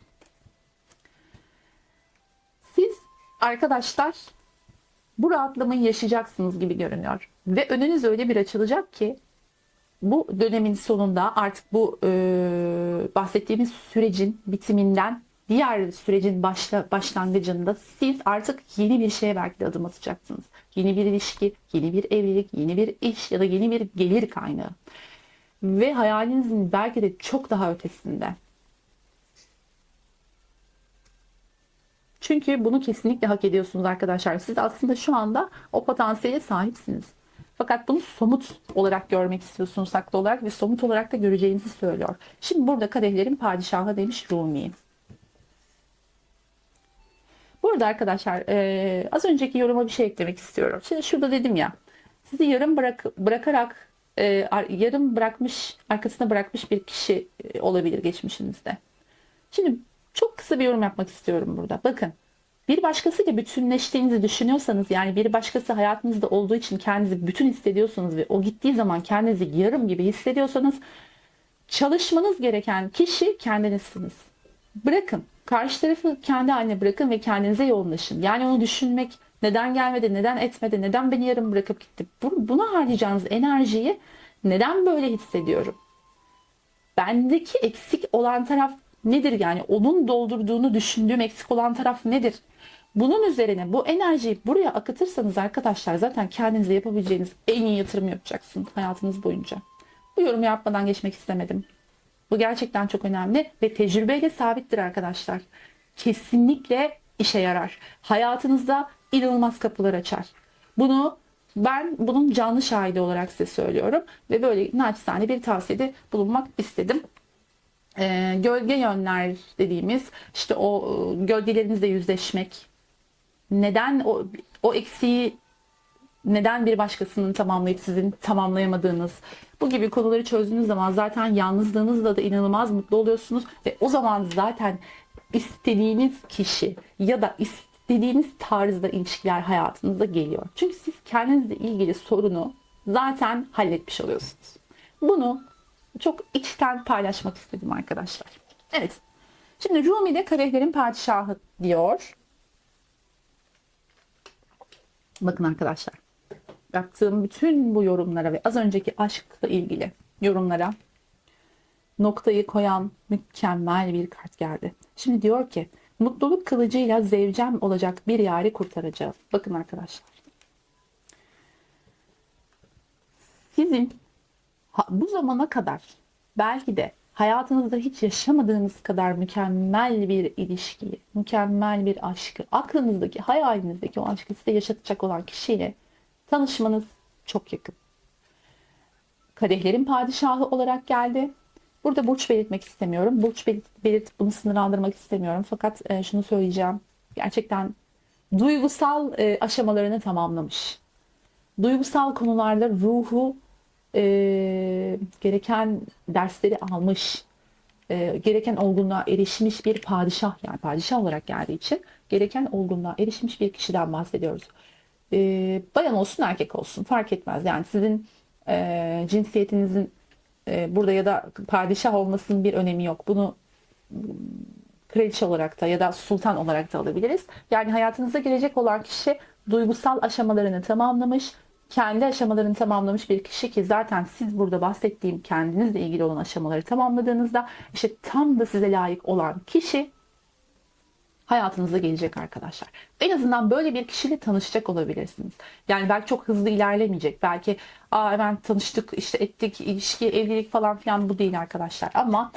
Siz arkadaşlar bu rahatlamayı yaşayacaksınız gibi görünüyor. Ve önünüz öyle bir açılacak ki bu dönemin sonunda artık bu bahsettiğimiz sürecin bitiminden diğer sürecin başlangıcında siz artık yeni bir şeye belki de adım atacaksınız. Yeni bir ilişki, yeni bir evlilik, yeni bir iş ya da yeni bir gelir kaynağı. Ve hayalinizin belki de çok daha ötesinde. Çünkü bunu kesinlikle hak ediyorsunuz arkadaşlar. Siz aslında şu anda o potansiyele sahipsiniz. Fakat bunu somut olarak görmek istiyorsunuz haklı olarak ve somut olarak da göreceğinizi söylüyor. Şimdi burada kadehlerin padişahı demiş Rumi. Burada arkadaşlar az önceki yoruma bir şey eklemek istiyorum. Şimdi şurada dedim ya, sizi bırakarak yarım bırakmış, arkasına bırakmış bir kişi olabilir geçmişinizde. Şimdi çok kısa bir yorum yapmak istiyorum burada. Bakın, bir başkasıyla bütünleştiğinizi düşünüyorsanız, yani bir başkası hayatınızda olduğu için kendinizi bütün hissediyorsanız ve o gittiği zaman kendinizi yarım gibi hissediyorsanız çalışmanız gereken kişi kendinizsiniz. Bırakın. Karşı tarafı kendi haline bırakın ve kendinize yoğunlaşın. Yani onu düşünmek, neden gelmedi, neden etmedi, neden beni yarım bırakıp gitti. Buna harcayacağınız enerjiyi neden böyle hissediyorum? Bendeki eksik olan taraf nedir? Yani onun doldurduğunu düşündüğüm eksik olan taraf nedir? Bunun üzerine bu enerjiyi buraya akıtırsanız arkadaşlar zaten kendinize yapabileceğiniz en iyi yatırım yapacaksınız hayatınız boyunca. Bu yorumu yapmadan geçmek istemedim. Bu gerçekten çok önemli ve tecrübeyle sabittir arkadaşlar. Kesinlikle işe yarar. Hayatınızda inanılmaz kapılar açar. Bunun canlı şahidi olarak size söylüyorum ve böyle naçizane bir tavsiyede bulunmak istedim. Gölge yönler dediğimiz işte o gölgelerinizle yüzleşmek, neden o eksiği neden bir başkasının tamamlayıp sizin tamamlayamadığınız, bu gibi konuları çözdüğünüz zaman zaten yalnızlığınızda da inanılmaz mutlu oluyorsunuz ve o zaman zaten istediğiniz kişi ya da istediğiniz tarzda ilişkiler hayatınıza geliyor. Çünkü siz kendinizle ilgili sorunu zaten halletmiş oluyorsunuz. Bunu çok içten paylaşmak istedim arkadaşlar. Evet. Şimdi Rumi de kadehlerin padişahı diyor. Bakın arkadaşlar. Yaptığım bütün bu yorumlara ve az önceki aşkla ilgili yorumlara noktayı koyan mükemmel bir kart geldi. Şimdi diyor ki Mutluluk kılıcıyla zevcem olacak bir yari kurtaracağım. Bakın arkadaşlar. Sizin bu zamana kadar belki de hayatınızda hiç yaşamadığınız kadar mükemmel bir ilişkiyi, mükemmel bir aşkı, aklınızdaki, hayalinizdeki o aşkı size yaşatacak olan kişiyle tanışmanız çok yakın. Kadehlerin padişahı olarak geldi. Burada burç belirtmek istemiyorum. Burç belirtip bunu sınırlandırmak istemiyorum. Fakat şunu söyleyeceğim. Gerçekten duygusal aşamalarını tamamlamış. Duygusal konularda ruhu gereken dersleri almış, gereken olgunluğa erişmiş bir padişah, yani padişah olarak geldiği için gereken olgunluğa erişmiş bir kişiden bahsediyoruz. Bayan olsun erkek olsun fark etmez. Yani sizin cinsiyetinizin burada ya da padişah olmasının bir önemi yok. Bunu kraliçe olarak da ya da sultan olarak da alabiliriz. Yani hayatınıza gelecek olan kişi duygusal aşamalarını tamamlamış, kendi aşamalarını tamamlamış bir kişi ki zaten siz burada bahsettiğim kendinizle ilgili olan aşamaları tamamladığınızda işte tam da size layık olan kişi hayatınıza gelecek arkadaşlar. En azından böyle bir kişiyle tanışacak olabilirsiniz. Yani belki çok hızlı ilerlemeyecek. Belki hemen tanıştık, işte ettik, ilişki, evlilik falan filan bu değil arkadaşlar. Ama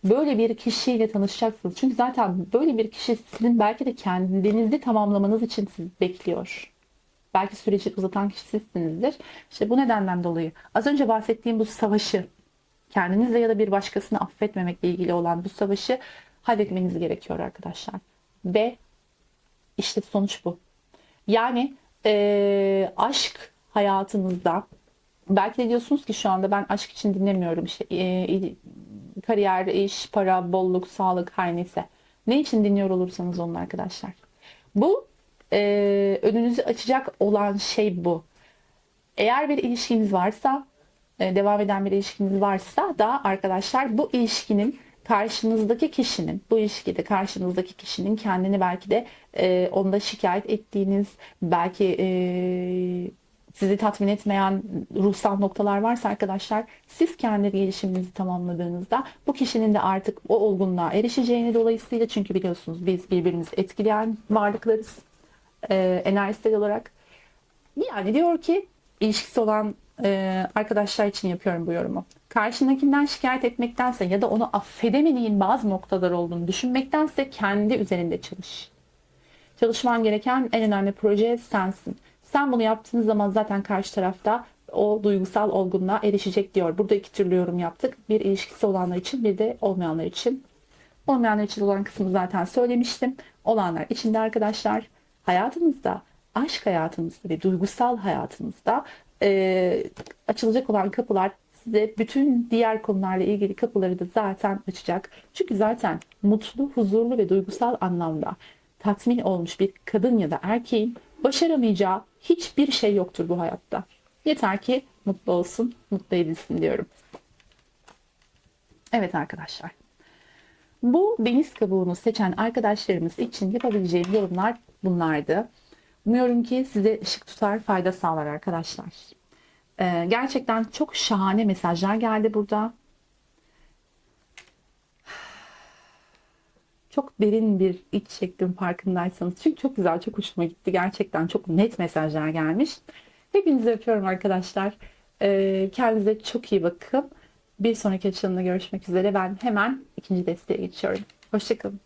böyle bir kişiyle tanışacaksınız. Çünkü zaten böyle bir kişi sizin belki de kendinizi tamamlamanız için sizi bekliyor. Belki süreci uzatan kişi sizsinizdir. İşte bu nedenden dolayı az önce bahsettiğim bu savaşı, kendinizle ya da bir başkasını affetmemekle ilgili olan bu savaşı halletmeniz gerekiyor arkadaşlar. Ve işte sonuç bu. Yani aşk hayatınızda belki de diyorsunuz ki şu anda ben aşk için dinlemiyorum. İşte kariyer, iş, para, bolluk, sağlık her neyse. Ne için dinliyor olursanız olun arkadaşlar. Bu önünüzü açacak olan şey bu. Eğer bir ilişkiniz varsa, devam eden bir ilişkiniz varsa da arkadaşlar bu ilişkinin karşınızdaki kişinin, bu ilişkide karşınızdaki kişinin kendini belki de onda şikayet ettiğiniz, belki sizi tatmin etmeyen ruhsal noktalar varsa arkadaşlar siz kendi gelişiminizi tamamladığınızda bu kişinin de artık o olgunluğa erişeceğini dolayısıyla çünkü biliyorsunuz biz birbirimizi etkileyen varlıklarız enerjisel olarak. Yani diyor ki ilişkisi olan arkadaşlar için yapıyorum bu yorumu. Karşındakinden şikayet etmektense ya da onu affedemediğin bazı noktalar olduğunu düşünmektense kendi üzerinde çalış. Çalışman gereken en önemli proje sensin. Sen bunu yaptığın zaman zaten karşı tarafta o duygusal olgunluğa erişecek diyor. Burada iki türlü yorum yaptık. Bir ilişkisi olanlar için bir de olmayanlar için. Olmayanlar için olan kısmı zaten söylemiştim. Olanlar için de arkadaşlar hayatınızda, aşk hayatınızda ve duygusal hayatınızda açılacak olan kapılar size bütün diğer konularla ilgili kapıları da zaten açacak. Çünkü zaten mutlu, huzurlu ve duygusal anlamda tatmin olmuş bir kadın ya da erkeğin başaramayacağı hiçbir şey yoktur bu hayatta. Yeter ki mutlu olsun, mutlu edilsin diyorum. Evet arkadaşlar. Bu deniz kabuğunu seçen arkadaşlarımız için yapabileceğim yorumlar bunlardı. Umuyorum ki size ışık tutar, fayda sağlar arkadaşlar. Gerçekten çok şahane mesajlar geldi burada. Çok derin bir iç çektim farkındaysanız. Çünkü çok güzel, çok hoşuma gitti. Gerçekten çok net mesajlar gelmiş. Hepinizi öpüyorum arkadaşlar. Kendinize çok iyi bakın. Bir sonraki açılımda görüşmek üzere. Ben hemen ikinci desteğe geçiyorum. Hoşçakalın.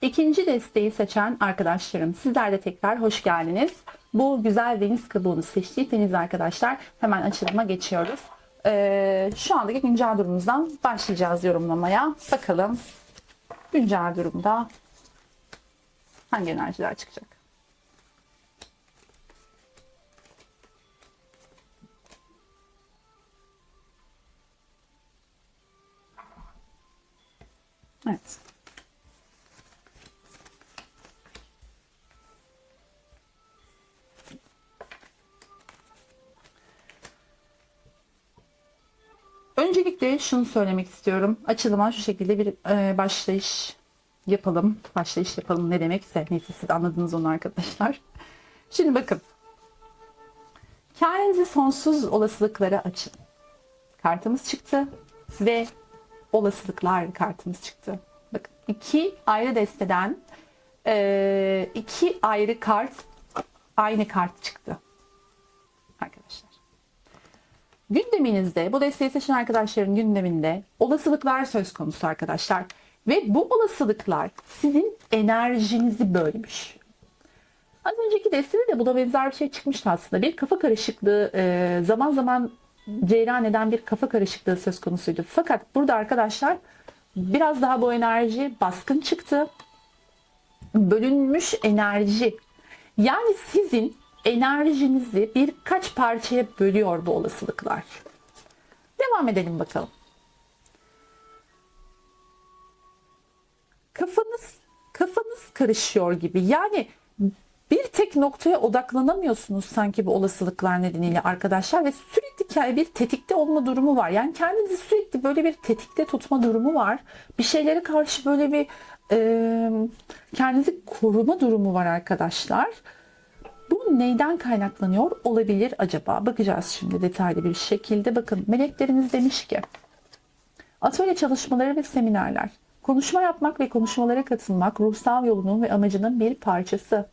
İkinci desteği seçen arkadaşlarım, sizler de tekrar hoş geldiniz. Bu güzel deniz kabuğunu seçtiyseniz arkadaşlar hemen açılıma geçiyoruz. Şu andaki güncel durumumuzdan başlayacağız yorumlamaya. Bakalım güncel durumda hangi enerjiler çıkacak? Evet. Öncelikle şunu söylemek istiyorum. Açılıma şu şekilde bir başlayış yapalım. Başlayış yapalım ne demekse. Neyse siz anladınız onu arkadaşlar. Şimdi bakın. Kendinizi sonsuz olasılıklara açın. Kartımız çıktı ve olasılıklar kartımız çıktı. Bakın 2 ayrı desteden 2 ayrı kart, aynı kart çıktı arkadaşlar. Gündeminizde, bu desteği seçen arkadaşların gündeminde olasılıklar söz konusu arkadaşlar. Ve bu olasılıklar sizin enerjinizi bölmüş. Az önceki destede de buna benzer bir şey çıkmıştı aslında. Bir kafa karışıklığı, zaman zaman cereyan eden bir kafa karışıklığı söz konusuydu. Fakat burada arkadaşlar biraz daha bu enerji baskın çıktı. Bölünmüş enerji. Yani sizin enerjinizi birkaç parçaya bölüyor bu olasılıklar. Devam edelim bakalım. Kafanız karışıyor gibi. Yani bir tek noktaya odaklanamıyorsunuz sanki bu olasılıklar nedeniyle arkadaşlar ve sürekli bir tetikte olma durumu var. Yani kendinizi sürekli böyle bir tetikte tutma durumu var. Bir şeylere karşı böyle bir kendinizi koruma durumu var arkadaşlar. Bu neyden kaynaklanıyor olabilir acaba? Bakacağız şimdi detaylı bir şekilde. Bakın melekleriniz demiş ki atölye çalışmaları ve seminerler. Konuşma yapmak ve konuşmalara katılmak ruhsal yolunun ve amacının bir parçası.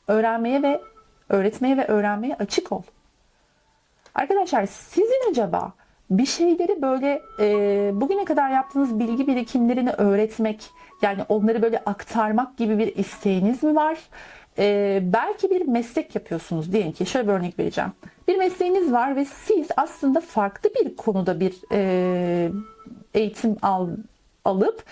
Öğretmeye ve öğrenmeye açık ol. Arkadaşlar sizin acaba bir şeyleri böyle bugüne kadar yaptığınız bilgi birikimlerini öğretmek, yani onları böyle aktarmak gibi bir isteğiniz mi var? Belki bir meslek yapıyorsunuz diyelim ki, şöyle bir örnek vereceğim. Bir mesleğiniz var ve siz aslında farklı bir konuda bir eğitim alıp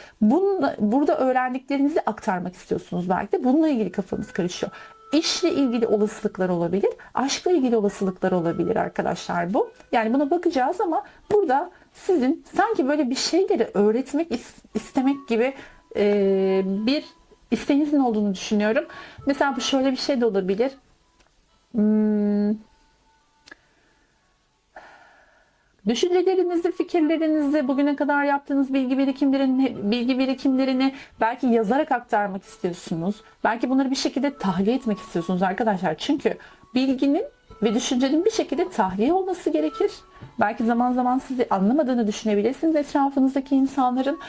burada öğrendiklerinizi aktarmak istiyorsunuz belki de. Bununla ilgili kafanız karışıyor. İşle ilgili olasılıklar olabilir, aşkla ilgili olasılıklar olabilir arkadaşlar bu. Yani buna bakacağız ama burada sizin sanki böyle bir şeyleri öğretmek istemek gibi bir isteğinizin olduğunu düşünüyorum. Mesela bu şöyle bir şey de olabilir. Düşüncelerinizi, fikirlerinizi, bugüne kadar yaptığınız bilgi birikimlerini belki yazarak aktarmak istiyorsunuz. Belki bunları bir şekilde tahliye etmek istiyorsunuz arkadaşlar. Çünkü bilginin ve düşüncenin bir şekilde tahliye olması gerekir. Belki zaman zaman sizi anlamadığını düşünebilirsiniz etrafınızdaki insanların.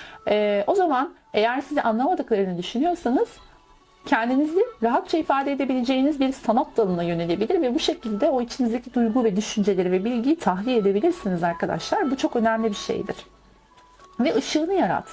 O zaman eğer sizi anlamadıklarını düşünüyorsanız kendinizi rahatça ifade edebileceğiniz bir sanat dalına yönelebilir ve bu şekilde o içinizdeki duygu ve düşünceleri ve bilgiyi tahliye edebilirsiniz arkadaşlar. Bu çok önemli bir şeydir. Ve ışığını yarat.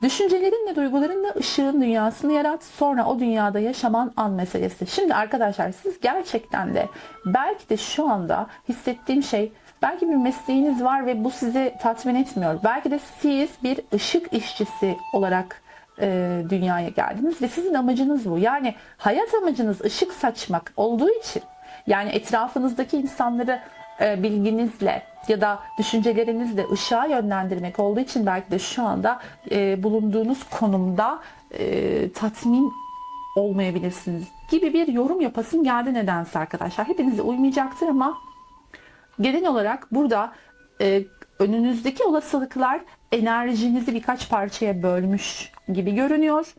Düşüncelerinle, duygularınla ışığın dünyasını yarat. Sonra o dünyada yaşaman an meselesi. Şimdi arkadaşlar siz gerçekten de belki de şu anda hissettiğim şey, belki bir mesleğiniz var ve bu sizi tatmin etmiyor. Belki de siz bir ışık işçisi olarak dünyaya geldiniz ve sizin amacınız bu. Yani hayat amacınız ışık saçmak olduğu için, yani etrafınızdaki insanları bilginizle ya da düşüncelerinizle ışığa yönlendirmek olduğu için belki de şu anda bulunduğunuz konumda tatmin olmayabilirsiniz gibi bir yorum yapasım geldi nedense arkadaşlar. Hepinize uymayacaktır ama genel olarak burada önünüzdeki olasılıklar enerjinizi birkaç parçaya bölmüş gibi görünüyor.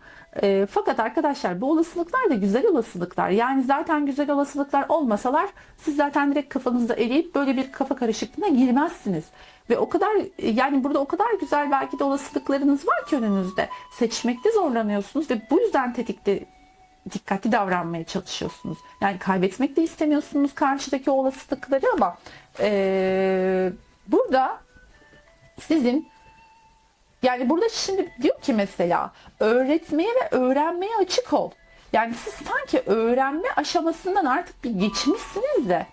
Fakat arkadaşlar bu olasılıklar da güzel olasılıklar. Yani zaten güzel olasılıklar olmasalar siz zaten direkt kafanızda eriyip böyle bir kafa karışıklığına girmezsiniz. Ve o kadar, yani burada o kadar güzel belki de olasılıklarınız var ki önünüzde. Seçmekte zorlanıyorsunuz ve bu yüzden dikkatli davranmaya çalışıyorsunuz. Yani kaybetmek de istemiyorsunuz karşıdaki olasılıkları ama burada sizin, yani burada şimdi diyor ki mesela öğretmeye ve öğrenmeye açık ol. Yani siz sanki öğrenme aşamasından artık bir geçmişsiniz de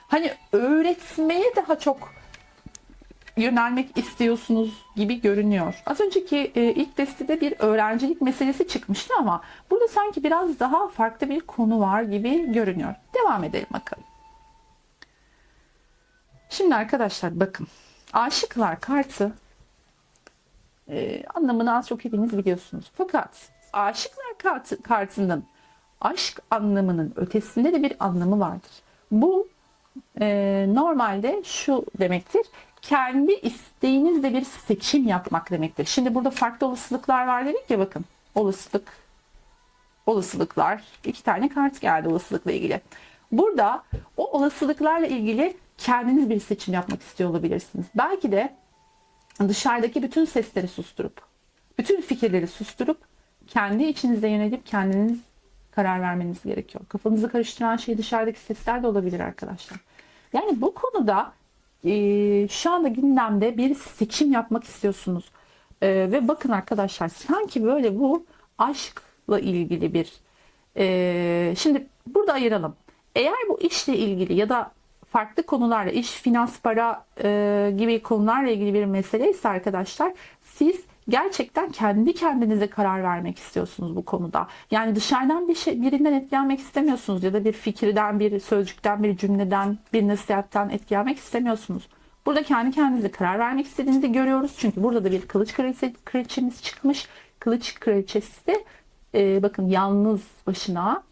hani öğretmeye daha çok yönelmek istiyorsunuz gibi görünüyor. Az önceki ilk destede bir öğrencilik meselesi çıkmıştı ama burada sanki biraz daha farklı bir konu var gibi görünüyor. Devam edelim bakalım. Şimdi arkadaşlar bakın. Aşıklar kartı anlamını az çok hepiniz biliyorsunuz. Fakat aşıklar kartının aşk anlamının ötesinde de bir anlamı vardır. Bu normalde şu demektir. Kendi isteğinizle bir seçim yapmak demektir. Şimdi burada farklı olasılıklar var dedik ya, bakın. Olasılıklar. 2 tane kart geldi olasılıkla ilgili. Burada o olasılıklarla ilgili kendiniz bir seçim yapmak istiyor olabilirsiniz. Belki de dışarıdaki bütün sesleri susturup, Bütün fikirleri susturup kendi içinize yönelip kendiniz karar vermeniz gerekiyor. Kafanızı karıştıran şey dışarıdaki sesler de olabilir arkadaşlar. Yani bu konuda şu anda gündemde bir seçim yapmak istiyorsunuz. Ve bakın arkadaşlar, sanki böyle bu aşkla ilgili bir şimdi burada ayıralım. Eğer bu işle ilgili ya da farklı konularla, iş, finans, para gibi konularla ilgili bir mesele ise arkadaşlar, siz gerçekten kendi kendinize karar vermek istiyorsunuz bu konuda. Yani dışarıdan birinden etkilenmek istemiyorsunuz ya da bir fikirden, bir sözcükten, bir cümleden, bir nasihatten etkilenmek istemiyorsunuz. Burada kendi kendinize karar vermek istediğinizi görüyoruz. Çünkü burada da bir kılıç kraliçemiz çıkmış. Kılıç kraliçesi de bakın yalnız başına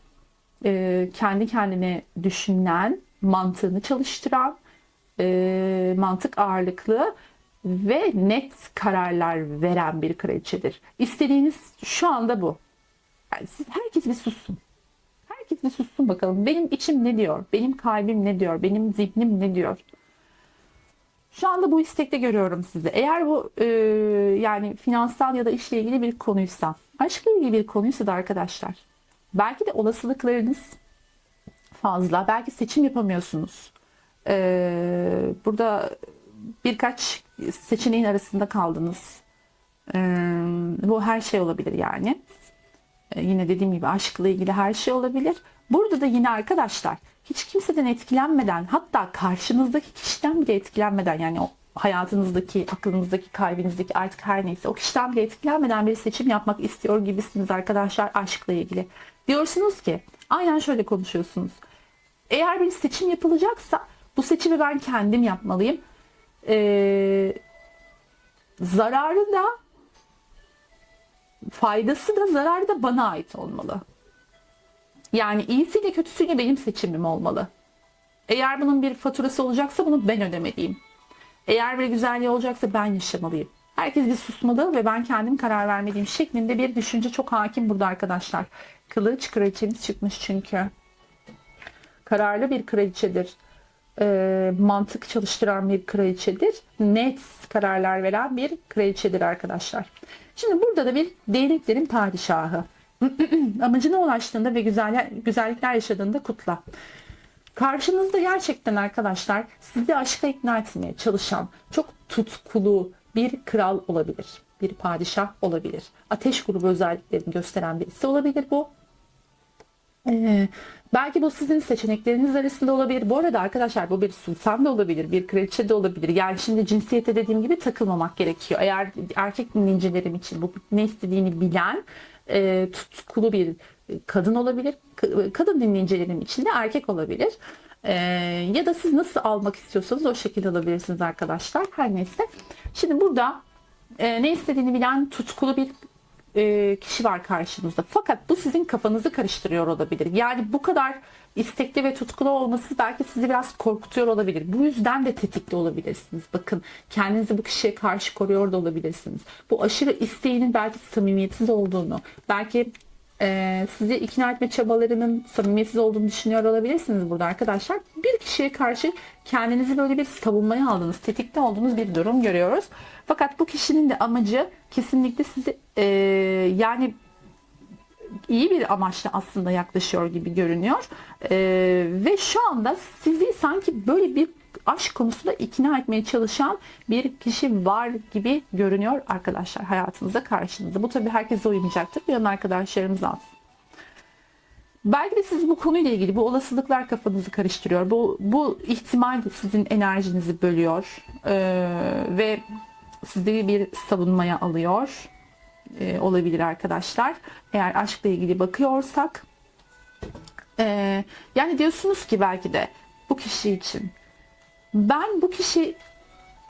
kendi kendine düşünen, mantığını çalıştıran, mantık ağırlıklı ve net kararlar veren bir kraliçedir. İstediğiniz şu anda bu. Yani herkes bir sussun. Herkes bir sussun bakalım. Benim içim ne diyor? Benim kalbim ne diyor? Benim zihnim ne diyor? Şu anda bu istekte görüyorum sizi. Eğer bu yani finansal ya da işle ilgili bir konuysa, aşkla ilgili bir konuysa da arkadaşlar, belki de olasılıklarınız fazla. Belki seçim yapamıyorsunuz. Burada birkaç seçeneğin arasında kaldınız. Bu her şey olabilir yani. Yine dediğim gibi aşkla ilgili her şey olabilir. Burada da yine arkadaşlar, hiç kimseden etkilenmeden, hatta karşınızdaki kişiden bile etkilenmeden, yani o hayatınızdaki, aklınızdaki, kalbinizdeki, artık her neyse o kişiden bile etkilenmeden bir seçim yapmak istiyor gibisiniz arkadaşlar aşkla ilgili. Diyorsunuz ki, aynen şöyle konuşuyorsunuz. Eğer bir seçim yapılacaksa bu seçimi ben kendim yapmalıyım. Zararı da, faydası da, zararı da bana ait olmalı. Yani iyisiyle kötüsüyle benim seçimim olmalı. Eğer bunun bir faturası olacaksa bunu ben ödemeliyim. Eğer bir güzelliği olacaksa ben yaşamalıyım. Herkes bir susmalı ve ben kendim karar vermeliyim şeklinde bir düşünce çok hakim burada arkadaşlar. Kılıç kraliçemiz çıkmış çünkü. Kararlı bir kraliçedir. Mantık çalıştıran bir kraliçedir. Net kararlar veren bir kraliçedir arkadaşlar. Şimdi burada da bir değneklerin padişahı. Amacına ulaştığında ve güzellikler yaşadığında kutla. Karşınızda gerçekten arkadaşlar sizi aşka ikna etmeye çalışan çok tutkulu bir kral olabilir. Bir padişah olabilir. Ateş grubu özelliklerini gösteren birisi olabilir bu. Belki bu sizin seçenekleriniz arasında olabilir. Bu arada arkadaşlar bu bir sultan da olabilir, bir kraliçe de olabilir. Yani şimdi cinsiyete dediğim gibi takılmamak gerekiyor. Eğer erkek dinleyicilerim için bu ne istediğini bilen tutkulu bir kadın olabilir. Kadın dinleyicilerim için de erkek olabilir. Ya da siz nasıl almak istiyorsanız o şekilde alabilirsiniz arkadaşlar. Her neyse. Şimdi burada ne istediğini bilen tutkulu bir kişi var karşınızda. Fakat bu sizin kafanızı karıştırıyor olabilir. Yani bu kadar istekli ve tutkulu olması belki sizi biraz korkutuyor olabilir. Bu yüzden de tetikte olabilirsiniz. Bakın, kendinizi bu kişiye karşı koruyor da olabilirsiniz. Bu aşırı isteğinin belki samimiyetsiz olduğunu, belki sizi ikna etme çabalarının samimiyetsiz olduğunu düşünüyor olabilirsiniz burada arkadaşlar. Bir kişiye karşı kendinizi böyle bir savunmaya aldığınız, tetikte olduğunuz bir durum görüyoruz. Fakat bu kişinin de amacı kesinlikle sizi yani iyi bir amaçla aslında yaklaşıyor gibi görünüyor. Ve şu anda sizi sanki böyle bir aşk konusunda ikna etmeye çalışan bir kişi var gibi görünüyor arkadaşlar hayatınızda, karşınızda. Bu tabii herkese uymayacaktır. Bir yan arkadaşlarımız alsın. Belki de siz bu konuyla ilgili bu olasılıklar kafanızı karıştırıyor. Bu ihtimal de sizin enerjinizi bölüyor. Ve sizi bir savunmaya alıyor. Olabilir arkadaşlar. Eğer aşkla ilgili bakıyorsak. Yani diyorsunuz ki belki de bu kişi için, ben bu kişi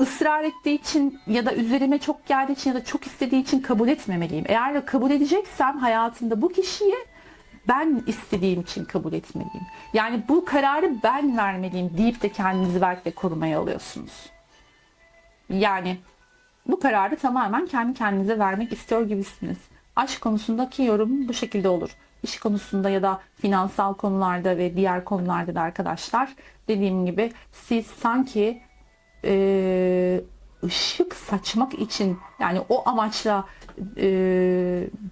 ısrar ettiği için ya da üzerime çok geldiği için ya da çok istediği için kabul etmemeliyim. Eğer kabul edeceksem hayatımda bu kişiyi ben istediğim için kabul etmeliyim. Yani bu kararı ben vermeliyim deyip de kendinizi belki de korumaya alıyorsunuz. Yani bu kararı tamamen kendi kendinize vermek istiyor gibisiniz. Aşk konusundaki yorum bu şekilde olur. İş konusunda ya da finansal konularda ve diğer konularda da arkadaşlar, dediğim gibi siz sanki ışık saçmak için, yani o amaçla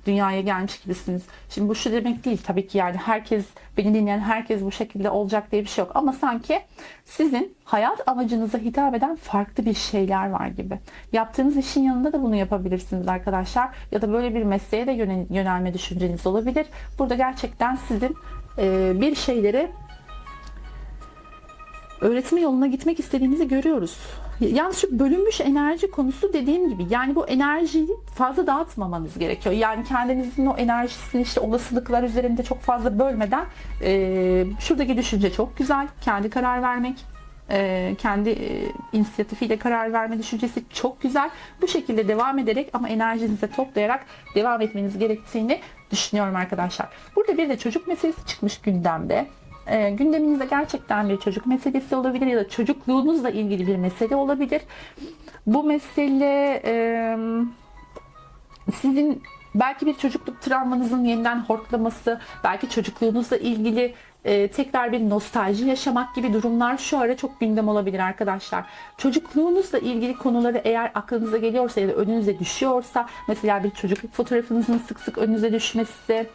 dünyaya gelmiş gibisiniz. Şimdi bu şu demek değil tabii ki, yani herkes, beni dinleyen herkes bu şekilde olacak diye bir şey yok. Ama sanki sizin hayat amacınıza hitap eden farklı bir şeyler var gibi. Yaptığınız işin yanında da bunu yapabilirsiniz arkadaşlar. Ya da böyle bir mesleğe de yönelme düşünceniz olabilir. Burada gerçekten sizin bir şeyleri öğretme yoluna gitmek istediğinizi görüyoruz. Yalnız şu bölünmüş enerji konusu, dediğim gibi, yani bu enerjiyi fazla dağıtmamanız gerekiyor. Yani kendinizin o enerjisini işte olasılıklar üzerinde çok fazla bölmeden, şuradaki düşünce çok güzel. Kendi karar vermek, kendi inisiyatifiyle karar verme düşüncesi çok güzel. Bu şekilde devam ederek ama enerjinizi toplayarak devam etmeniz gerektiğini düşünüyorum arkadaşlar. Burada bir de çocuk meselesi çıkmış gündemde. Gündeminizde gerçekten bir çocuk meselesi olabilir ya da çocukluğunuzla ilgili bir mesele olabilir. Bu mesele sizin belki bir çocukluk travmanızın yeniden hortlaması, belki çocukluğunuzla ilgili tekrar bir nostalji yaşamak gibi durumlar şu ara çok gündem olabilir arkadaşlar. Çocukluğunuzla ilgili konuları eğer aklınıza geliyorsa ya da önünüze düşüyorsa, mesela bir çocukluk fotoğrafınızın sık sık önünüze düşmesi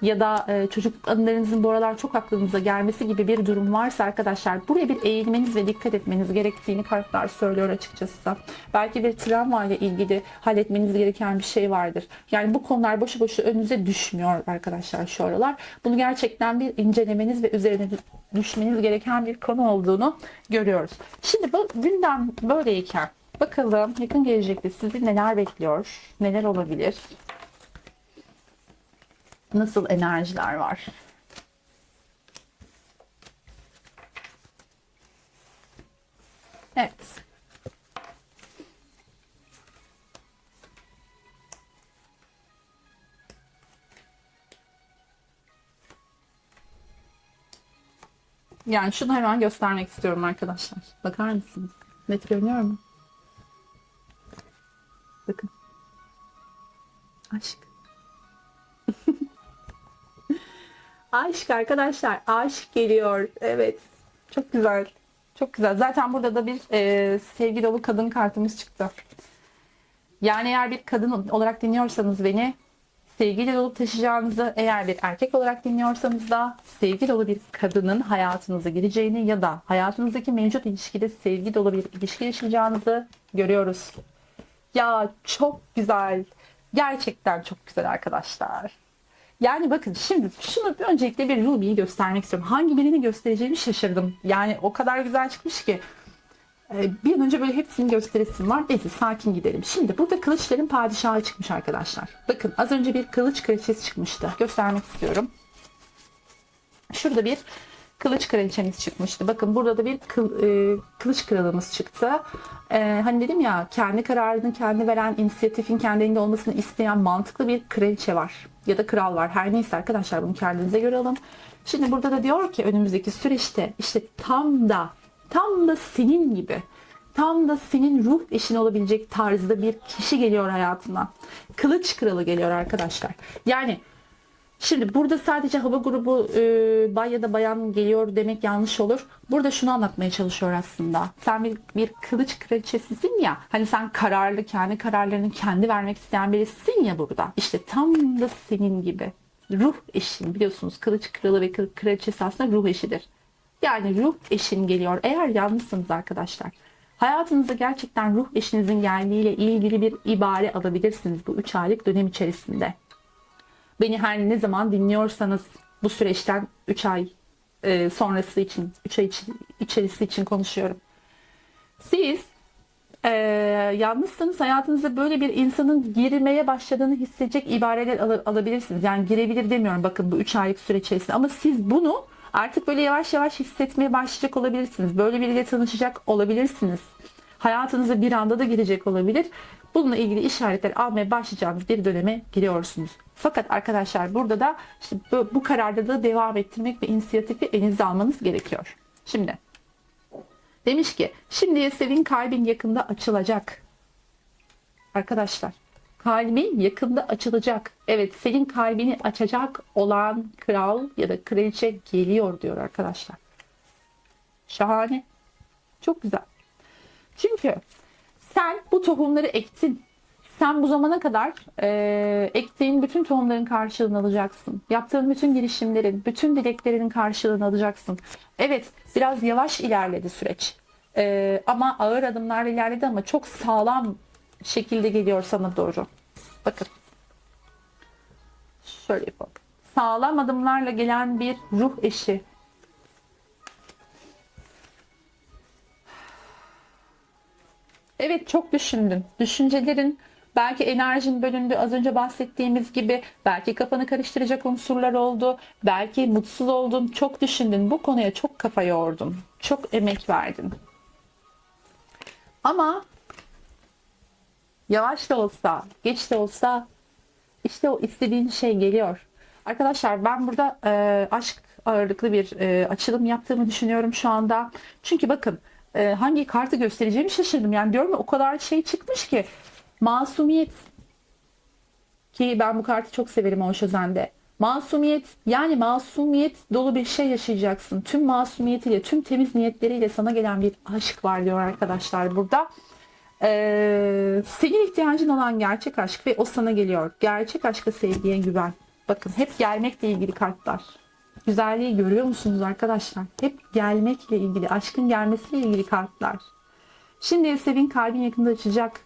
ya da çocukluk anılarınızın bu aralar çok aklınıza gelmesi gibi bir durum varsa arkadaşlar, buraya bir eğilmeniz ve dikkat etmeniz gerektiğini kartlar söylüyor açıkçası. Belki bir travma ile ilgili halletmeniz gereken bir şey vardır. Yani bu konular boşu boşu önünüze düşmüyor arkadaşlar şu aralar. Bunu gerçekten bir incelemeniz ve üzerine düşmeniz gereken bir konu olduğunu görüyoruz. Şimdi bu gündem böyleyken bakalım yakın gelecekte sizi neler bekliyor, neler olabilir, nasıl enerjiler var? Evet. Yani şunu hemen göstermek istiyorum arkadaşlar. Bakar mısınız? Net görünüyor mu? Bakın. Aşk. Aşk arkadaşlar. Aşk geliyor. Evet. Çok güzel. Çok güzel. Zaten burada da bir sevgi dolu kadın kartımız çıktı. Yani eğer bir kadın olarak dinliyorsanız beni, sevgiyle dolup taşıyacağınızı, eğer bir erkek olarak dinliyorsanız da sevgi dolu bir kadının hayatınıza gireceğini ya da hayatınızdaki mevcut ilişkide sevgi dolu bir ilişki yaşayacağınızı görüyoruz. Ya çok güzel. Gerçekten çok güzel arkadaşlar. Yani bakın, şimdi şunu öncelikle bir Ruby'yi göstermek istiyorum. Hangi birini göstereceğimi şaşırdım. Yani o kadar güzel çıkmış ki. Bir an önce böyle hepsini gösteresim var. Neyse, sakin gidelim. Şimdi burada kılıçların padişahı çıkmış arkadaşlar. Bakın, az önce bir kılıç kraliçesi çıkmıştı. Göstermek istiyorum. Şurada bir kılıç kraliçemiz çıkmıştı. Bakın burada da bir kılıç kralımız çıktı. Hani dedim ya, kendi kararını kendi veren, inisiyatifin kendi elinde olmasını isteyen mantıklı bir kraliçe var. Ya da kral var. Her neyse arkadaşlar, bunu kendinize göre alın. Şimdi burada da diyor ki önümüzdeki süreçte işte tam da senin gibi, tam da senin ruh eşin olabilecek tarzda bir kişi geliyor hayatına. Kılıç kralı geliyor arkadaşlar. Yani şimdi burada sadece hava grubu bay ya da bayan geliyor demek yanlış olur. Burada şunu anlatmaya çalışıyor aslında. Sen bir kılıç kraliçesisin ya. Hani sen kararlı, kendi kararlarını kendi vermek isteyen birisin ya burada. İşte tam da senin gibi. Ruh eşin, biliyorsunuz kılıç kralı ve kraliçesi aslında ruh eşidir. Yani ruh eşin geliyor. Eğer yalnızsınız arkadaşlar, hayatınıza gerçekten ruh eşinizin geldiğiyle ilgili bir ibare alabilirsiniz bu 3 aylık dönem içerisinde. Beni her ne zaman dinliyorsanız bu süreçten 3 ay sonrası için, 3 ay içerisi için konuşuyorum. Siz yalnızsanız hayatınıza böyle bir insanın girmeye başladığını hissedecek ibareler alabilirsiniz. Yani girebilir demiyorum bakın bu 3 aylık süre içerisinde, ama siz bunu artık böyle yavaş yavaş hissetmeye başlayacak olabilirsiniz. Böyle biriyle tanışacak olabilirsiniz. Hayatınıza bir anda da girecek olabilir. Bununla ilgili işaretler almaya başlayacağınız bir döneme giriyorsunuz. Fakat arkadaşlar burada da işte bu kararda da devam ettirmek ve inisiyatifi elinize almanız gerekiyor. Şimdi demiş ki şimdi senin kalbin yakında açılacak. Arkadaşlar, kalbin yakında açılacak. Evet, senin kalbini açacak olan kral ya da kraliçe geliyor diyor arkadaşlar. Şahane. Çok güzel. Çünkü Sen bu tohumları ektin. Sen bu zamana kadar ektiğin bütün tohumların karşılığını alacaksın. Yaptığın bütün girişimlerin, bütün dileklerinin karşılığını alacaksın. Evet, biraz yavaş ilerledi süreç. Ama ağır adımlarla ilerledi ama çok sağlam şekilde geliyor sana doğru. Bakın. Şöyle yapalım. Sağlam adımlarla gelen bir ruh eşi. Evet, çok düşündün. Düşüncelerin, belki enerjin bölündü. Az önce bahsettiğimiz gibi belki kafanı karıştıracak unsurlar oldu. Belki mutsuz oldun. Çok düşündün. Bu konuya çok kafa yordun. Çok emek verdin. Ama yavaş da olsa, geç de olsa işte o istediğin şey geliyor. Arkadaşlar ben burada aşk ağırlıklı bir açılım yaptığımı düşünüyorum şu anda. Çünkü bakın hangi kartı göstereceğimi şaşırdım. Yani diyorum ya, o kadar şey çıkmış ki. Masumiyet, ki ben bu kartı çok severim o Şözen'de. Masumiyet, yani masumiyet dolu bir şey yaşayacaksın. Tüm masumiyetiyle, tüm temiz niyetleriyle sana gelen bir aşk var diyor arkadaşlar burada. Senin ihtiyacın olan gerçek aşk ve o sana geliyor. Gerçek aşka, sevgiye güven. Bakın hep gelmekle ilgili kartlar. Güzelliği görüyor musunuz arkadaşlar? Hep gelmekle ilgili, aşkın gelmesiyle ilgili kartlar. Şimdi sevin, kalbin yakında açacak.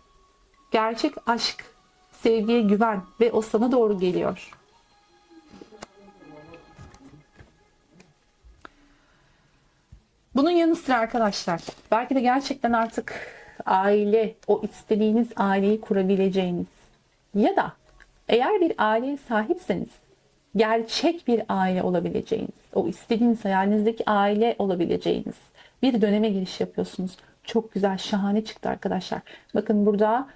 Gerçek aşk, sevgiye güven ve o sana doğru geliyor. Bunun yanı sıra arkadaşlar, belki de gerçekten artık aile, o istediğiniz aileyi kurabileceğiniz ya da eğer bir aileye sahipseniz gerçek bir aile olabileceğiniz, o istediğiniz hayalinizdeki aile olabileceğiniz bir döneme giriş yapıyorsunuz. Çok güzel, şahane çıktı arkadaşlar. Bakın burada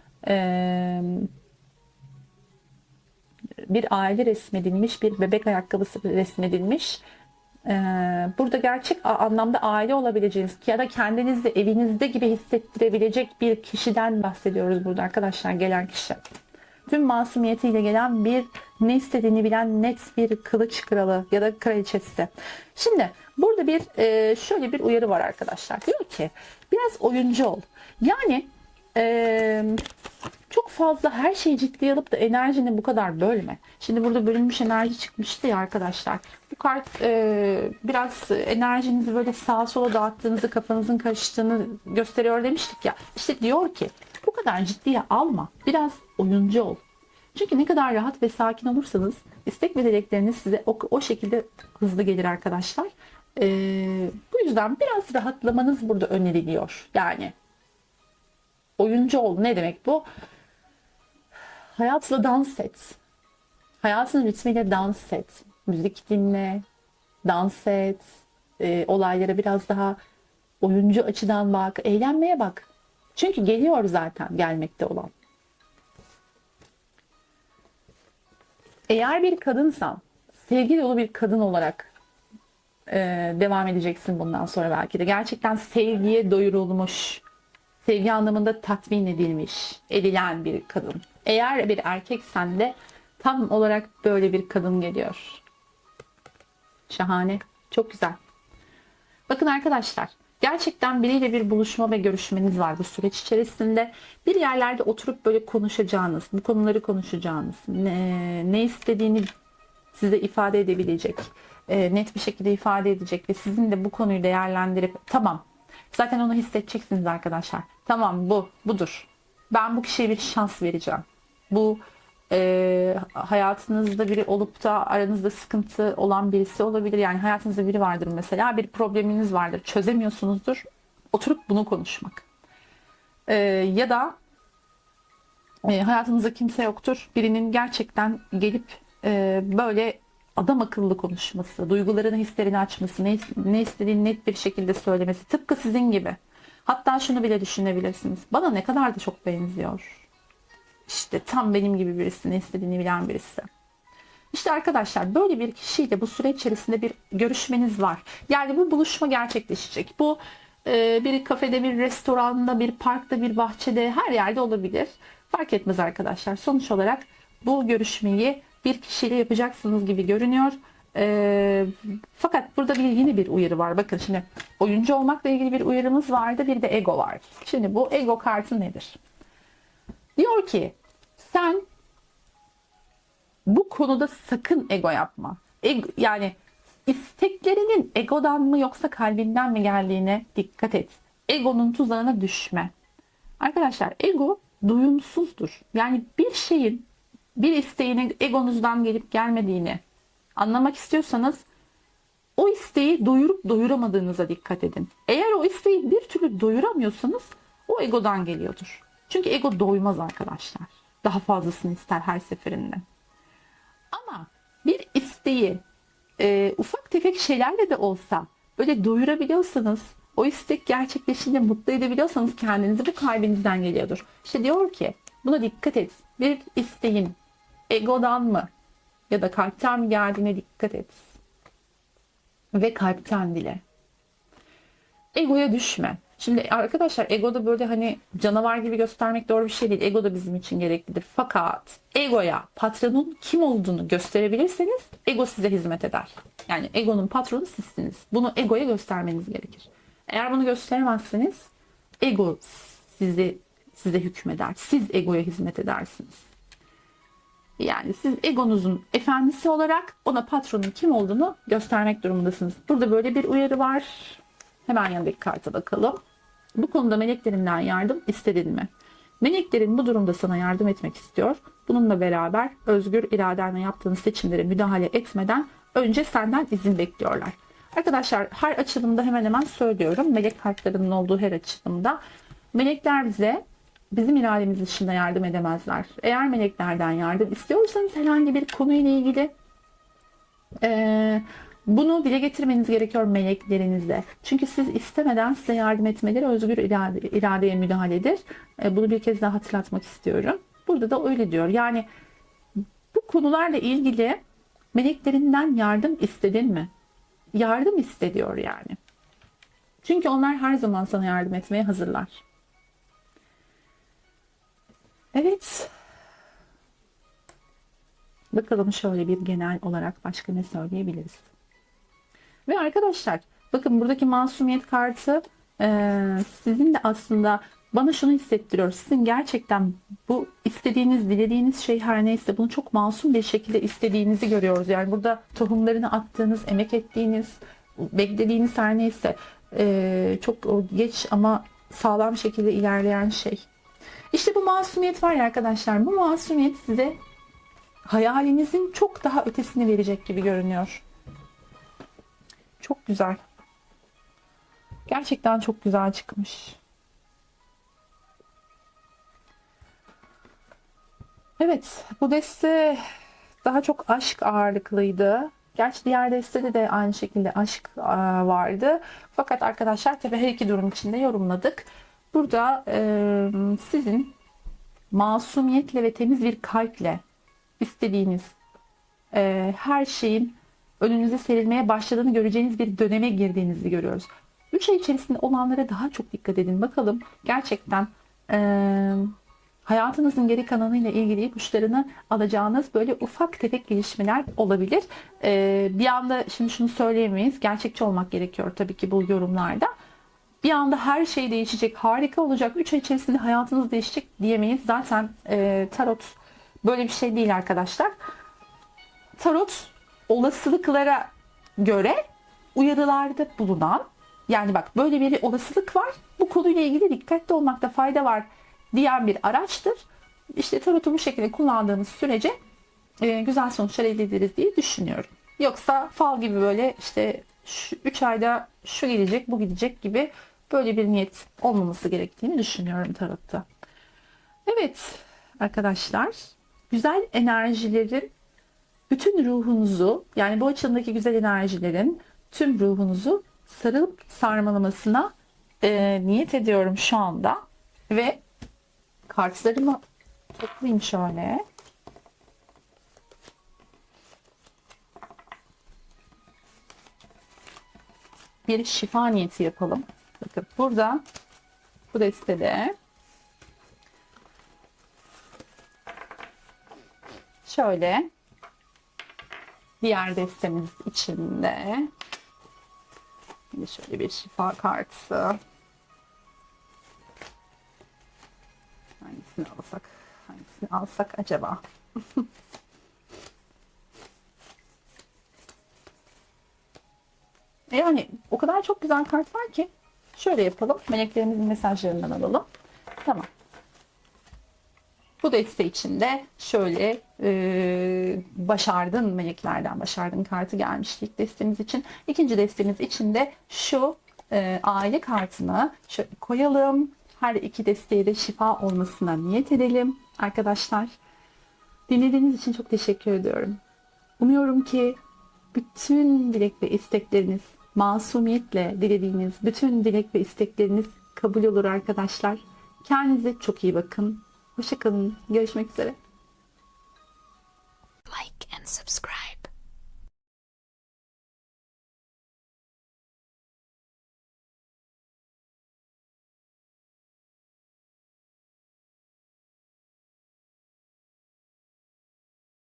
bir aile resmedilmiş, bir bebek ayakkabısı resmedilmiş. Burada gerçek anlamda aile olabileceğiniz ya da kendinizi evinizde gibi hissettirebilecek bir kişiden bahsediyoruz burada arkadaşlar, gelen kişi. Tüm masumiyetiyle gelen bir, ne istediğini bilen net bir kılıç kralı ya da kraliçesi. Şimdi burada bir şöyle bir uyarı var arkadaşlar. Diyor ki biraz oyuncu ol. Yani çok fazla her şeyi ciddiye alıp da enerjini bu kadar bölme. Şimdi burada bölünmüş enerji çıkmıştı ya arkadaşlar. Bu kart biraz enerjinizi böyle sağa sola dağıttığınızı, kafanızın karıştığını gösteriyor demiştik ya. İşte diyor ki bu kadar ciddiye alma. Biraz oyuncu ol. Çünkü ne kadar rahat ve sakin olursanız istek ve dilekleriniz size o şekilde hızlı gelir arkadaşlar. Bu yüzden biraz rahatlamanız burada öneriliyor. Yani oyuncu ol. Ne demek bu? Hayatla dans et. Hayatın ritmiyle dans et. Müzik dinle. Dans et. Olaylara biraz daha oyuncu açıdan bak. Eğlenmeye bak. Çünkü geliyor zaten gelmekte olan. Eğer bir kadınsan, sevgi dolu bir kadın olarak devam edeceksin bundan sonra belki de. Gerçekten sevgiye doyurulmuş, sevgi anlamında tatmin edilmiş, edilen bir kadın. Eğer bir erkeksen de tam olarak böyle bir kadın geliyor. Şahane, çok güzel. Bakın arkadaşlar, gerçekten biriyle bir buluşma ve görüşmeniz var bu süreç içerisinde. Bir yerlerde oturup böyle konuşacağınız, bu konuları konuşacağınız, ne istediğini size ifade edebilecek, net bir şekilde ifade edecek ve sizin de bu konuyu değerlendirip tamam, zaten onu hissedeceksiniz arkadaşlar. Tamam, budur. Ben bu kişiye bir şans vereceğim. Bu hayatınızda biri olup da aranızda sıkıntı olan birisi olabilir. Yani hayatınızda biri vardır mesela, bir probleminiz vardır, çözemiyorsunuzdur. Oturup bunu konuşmak. Ya da hayatınızda kimse yoktur. Birinin gerçekten gelip böyle adam akıllı konuşması, duygularını, hislerini açması, ne istediğini net bir şekilde söylemesi. Tıpkı sizin gibi. Hatta şunu bile düşünebilirsiniz. Bana ne kadar da çok benziyor. İşte tam benim gibi birisi, ne istediğini bilen birisi. İşte arkadaşlar, böyle bir kişiyle bu süreç içerisinde bir görüşmeniz var. Yani bu buluşma gerçekleşecek. Bu bir kafede, bir restoranda, bir parkta, bir bahçede, her yerde olabilir. Fark etmez arkadaşlar. Sonuç olarak bu görüşmeyi bir kişiyle yapacaksınız gibi görünüyor. Fakat burada yine bir uyarı var. Bakın şimdi oyuncu olmakla ilgili bir uyarımız vardı. Bir de ego var. Şimdi bu ego kartı nedir? Diyor ki sen bu konuda sakın ego yapma. Yani isteklerinin egodan mı yoksa kalbinden mi geldiğine dikkat et. Egonun tuzağına düşme. Arkadaşlar ego duyumsuzdur. Yani bir şeyin, bir isteğinin egonuzdan gelip gelmediğini anlamak istiyorsanız o isteği doyurup doyuramadığınıza dikkat edin. Eğer o isteği bir türlü doyuramıyorsanız o egodan geliyordur. Çünkü ego doymaz arkadaşlar. Daha fazlasını ister her seferinde. Ama bir isteği ufak tefek şeylerle de olsa böyle doyurabiliyorsanız, o istek gerçekleşince mutlu edebiliyorsanız kendinizi, bu kalbinizden geliyordur. İşte diyor ki buna dikkat et. Bir isteğin egodan mı ya da kalpten mi geldiğine dikkat et. Ve kalpten dile. Egoya düşme. Şimdi arkadaşlar egoda böyle hani canavar gibi göstermek doğru bir şey değil. Ego da bizim için gereklidir. Fakat egoya patronun kim olduğunu gösterebilirseniz ego size hizmet eder. Yani egonun patronu sizsiniz. Bunu egoya göstermeniz gerekir. Eğer bunu gösteremezseniz ego size hükmeder. Siz egoya hizmet edersiniz. Yani siz egonuzun efendisi olarak ona patronun kim olduğunu göstermek durumundasınız. Burada böyle bir uyarı var. Hemen yanındaki karta bakalım. Bu konuda meleklerinden yardım istedin mi? Meleklerin bu durumda sana yardım etmek istiyor. Bununla beraber özgür iradenle yaptığın seçimlere müdahale etmeden önce senden izin bekliyorlar. Arkadaşlar her açılımda hemen hemen söylüyorum. Melek kartlarının olduğu her açılımda melekler bize bizim irademiz dışında yardım edemezler. Eğer meleklerden yardım istiyorsanız herhangi bir konuyla ilgili bunu dile getirmeniz gerekiyor meleklerinizle. Çünkü siz istemeden size yardım etmeleri özgür iradeye müdahaledir. Bunu bir kez daha hatırlatmak istiyorum. Burada da öyle diyor. Yani bu konularla ilgili meleklerinden yardım istedin mi? Yardım iste diyor yani. Çünkü onlar her zaman sana yardım etmeye hazırlar. Evet. Bakalım şöyle bir genel olarak başka ne söyleyebiliriz? Ve arkadaşlar bakın buradaki masumiyet kartı sizin de aslında bana şunu hissettiriyor. Sizin gerçekten bu istediğiniz, dilediğiniz şey her neyse bunu çok masum bir şekilde istediğinizi görüyoruz. Yani burada tohumlarını attığınız, emek ettiğiniz, beklediğiniz her neyse çok geç ama sağlam şekilde ilerleyen şey. İşte bu masumiyet var ya arkadaşlar. Bu masumiyet size hayalinizin çok daha ötesini verecek gibi görünüyor. Çok güzel. Gerçekten çok güzel çıkmış. Evet, bu deste daha çok aşk ağırlıklıydı. Gerçi diğer destede de aynı şekilde aşk vardı. Fakat arkadaşlar tabii her iki durum içinde yorumladık. Burada sizin masumiyetle ve temiz bir kalple istediğiniz her şeyin önünüze serilmeye başladığını göreceğiniz bir döneme girdiğinizi görüyoruz. 3 ay içerisinde olanlara daha çok dikkat edin. Bakalım gerçekten hayatınızın geri kalanıyla ilgili ipuçlarını alacağınız böyle ufak tefek gelişmeler olabilir. Bir anda şimdi şunu söyleyemeyiz. Gerçekçi olmak gerekiyor tabii ki bu yorumlarda. Bir anda her şey değişecek, harika olacak, 3 ay içerisinde hayatınız değişecek diyemeyiz. Zaten tarot böyle bir şey değil arkadaşlar. Tarot olasılıklara göre uyarılarda bulunan, yani bak böyle bir olasılık var, bu konuyla ilgili dikkatli olmakta fayda var diyen bir araçtır. İşte tarotu bu şekilde kullandığımız sürece güzel sonuçlar elde ederiz diye düşünüyorum. Yoksa fal gibi böyle işte 3 ayda şu gelecek, bu gidecek gibi böyle bir niyet olmaması gerektiğini düşünüyorum tarotta. Evet arkadaşlar, güzel enerjilerin bütün ruhunuzu, yani bu açımdaki güzel enerjilerin tüm ruhunuzu sarılıp sarmalamasına niyet ediyorum şu anda. Ve kartlarımı toplayayım şöyle. Bir şifa niyeti yapalım. Bakın burada bu destede şöyle Diğer destemiz için de şimdi şöyle bir şifa kartı. Hangisini alsak acaba? Yani o kadar çok güzel kart var ki şöyle yapalım. Meleklerimizin mesajlarından alalım. Tamam. Bu deste için de şöyle başardın, meleklerden başardın kartı gelmişti ilk destemiz için. İkinci destemiz için de şu aile kartını şöyle koyalım. Her iki desteğe de şifa olmasına niyet edelim arkadaşlar. Dinlediğiniz için çok teşekkür ediyorum. Umuyorum ki bütün dilek ve istekleriniz, masumiyetle dilediğiniz bütün dilek ve istekleriniz kabul olur arkadaşlar. Kendinize çok iyi bakın. Hoşça kalın. Görüşmek üzere. Like and subscribe.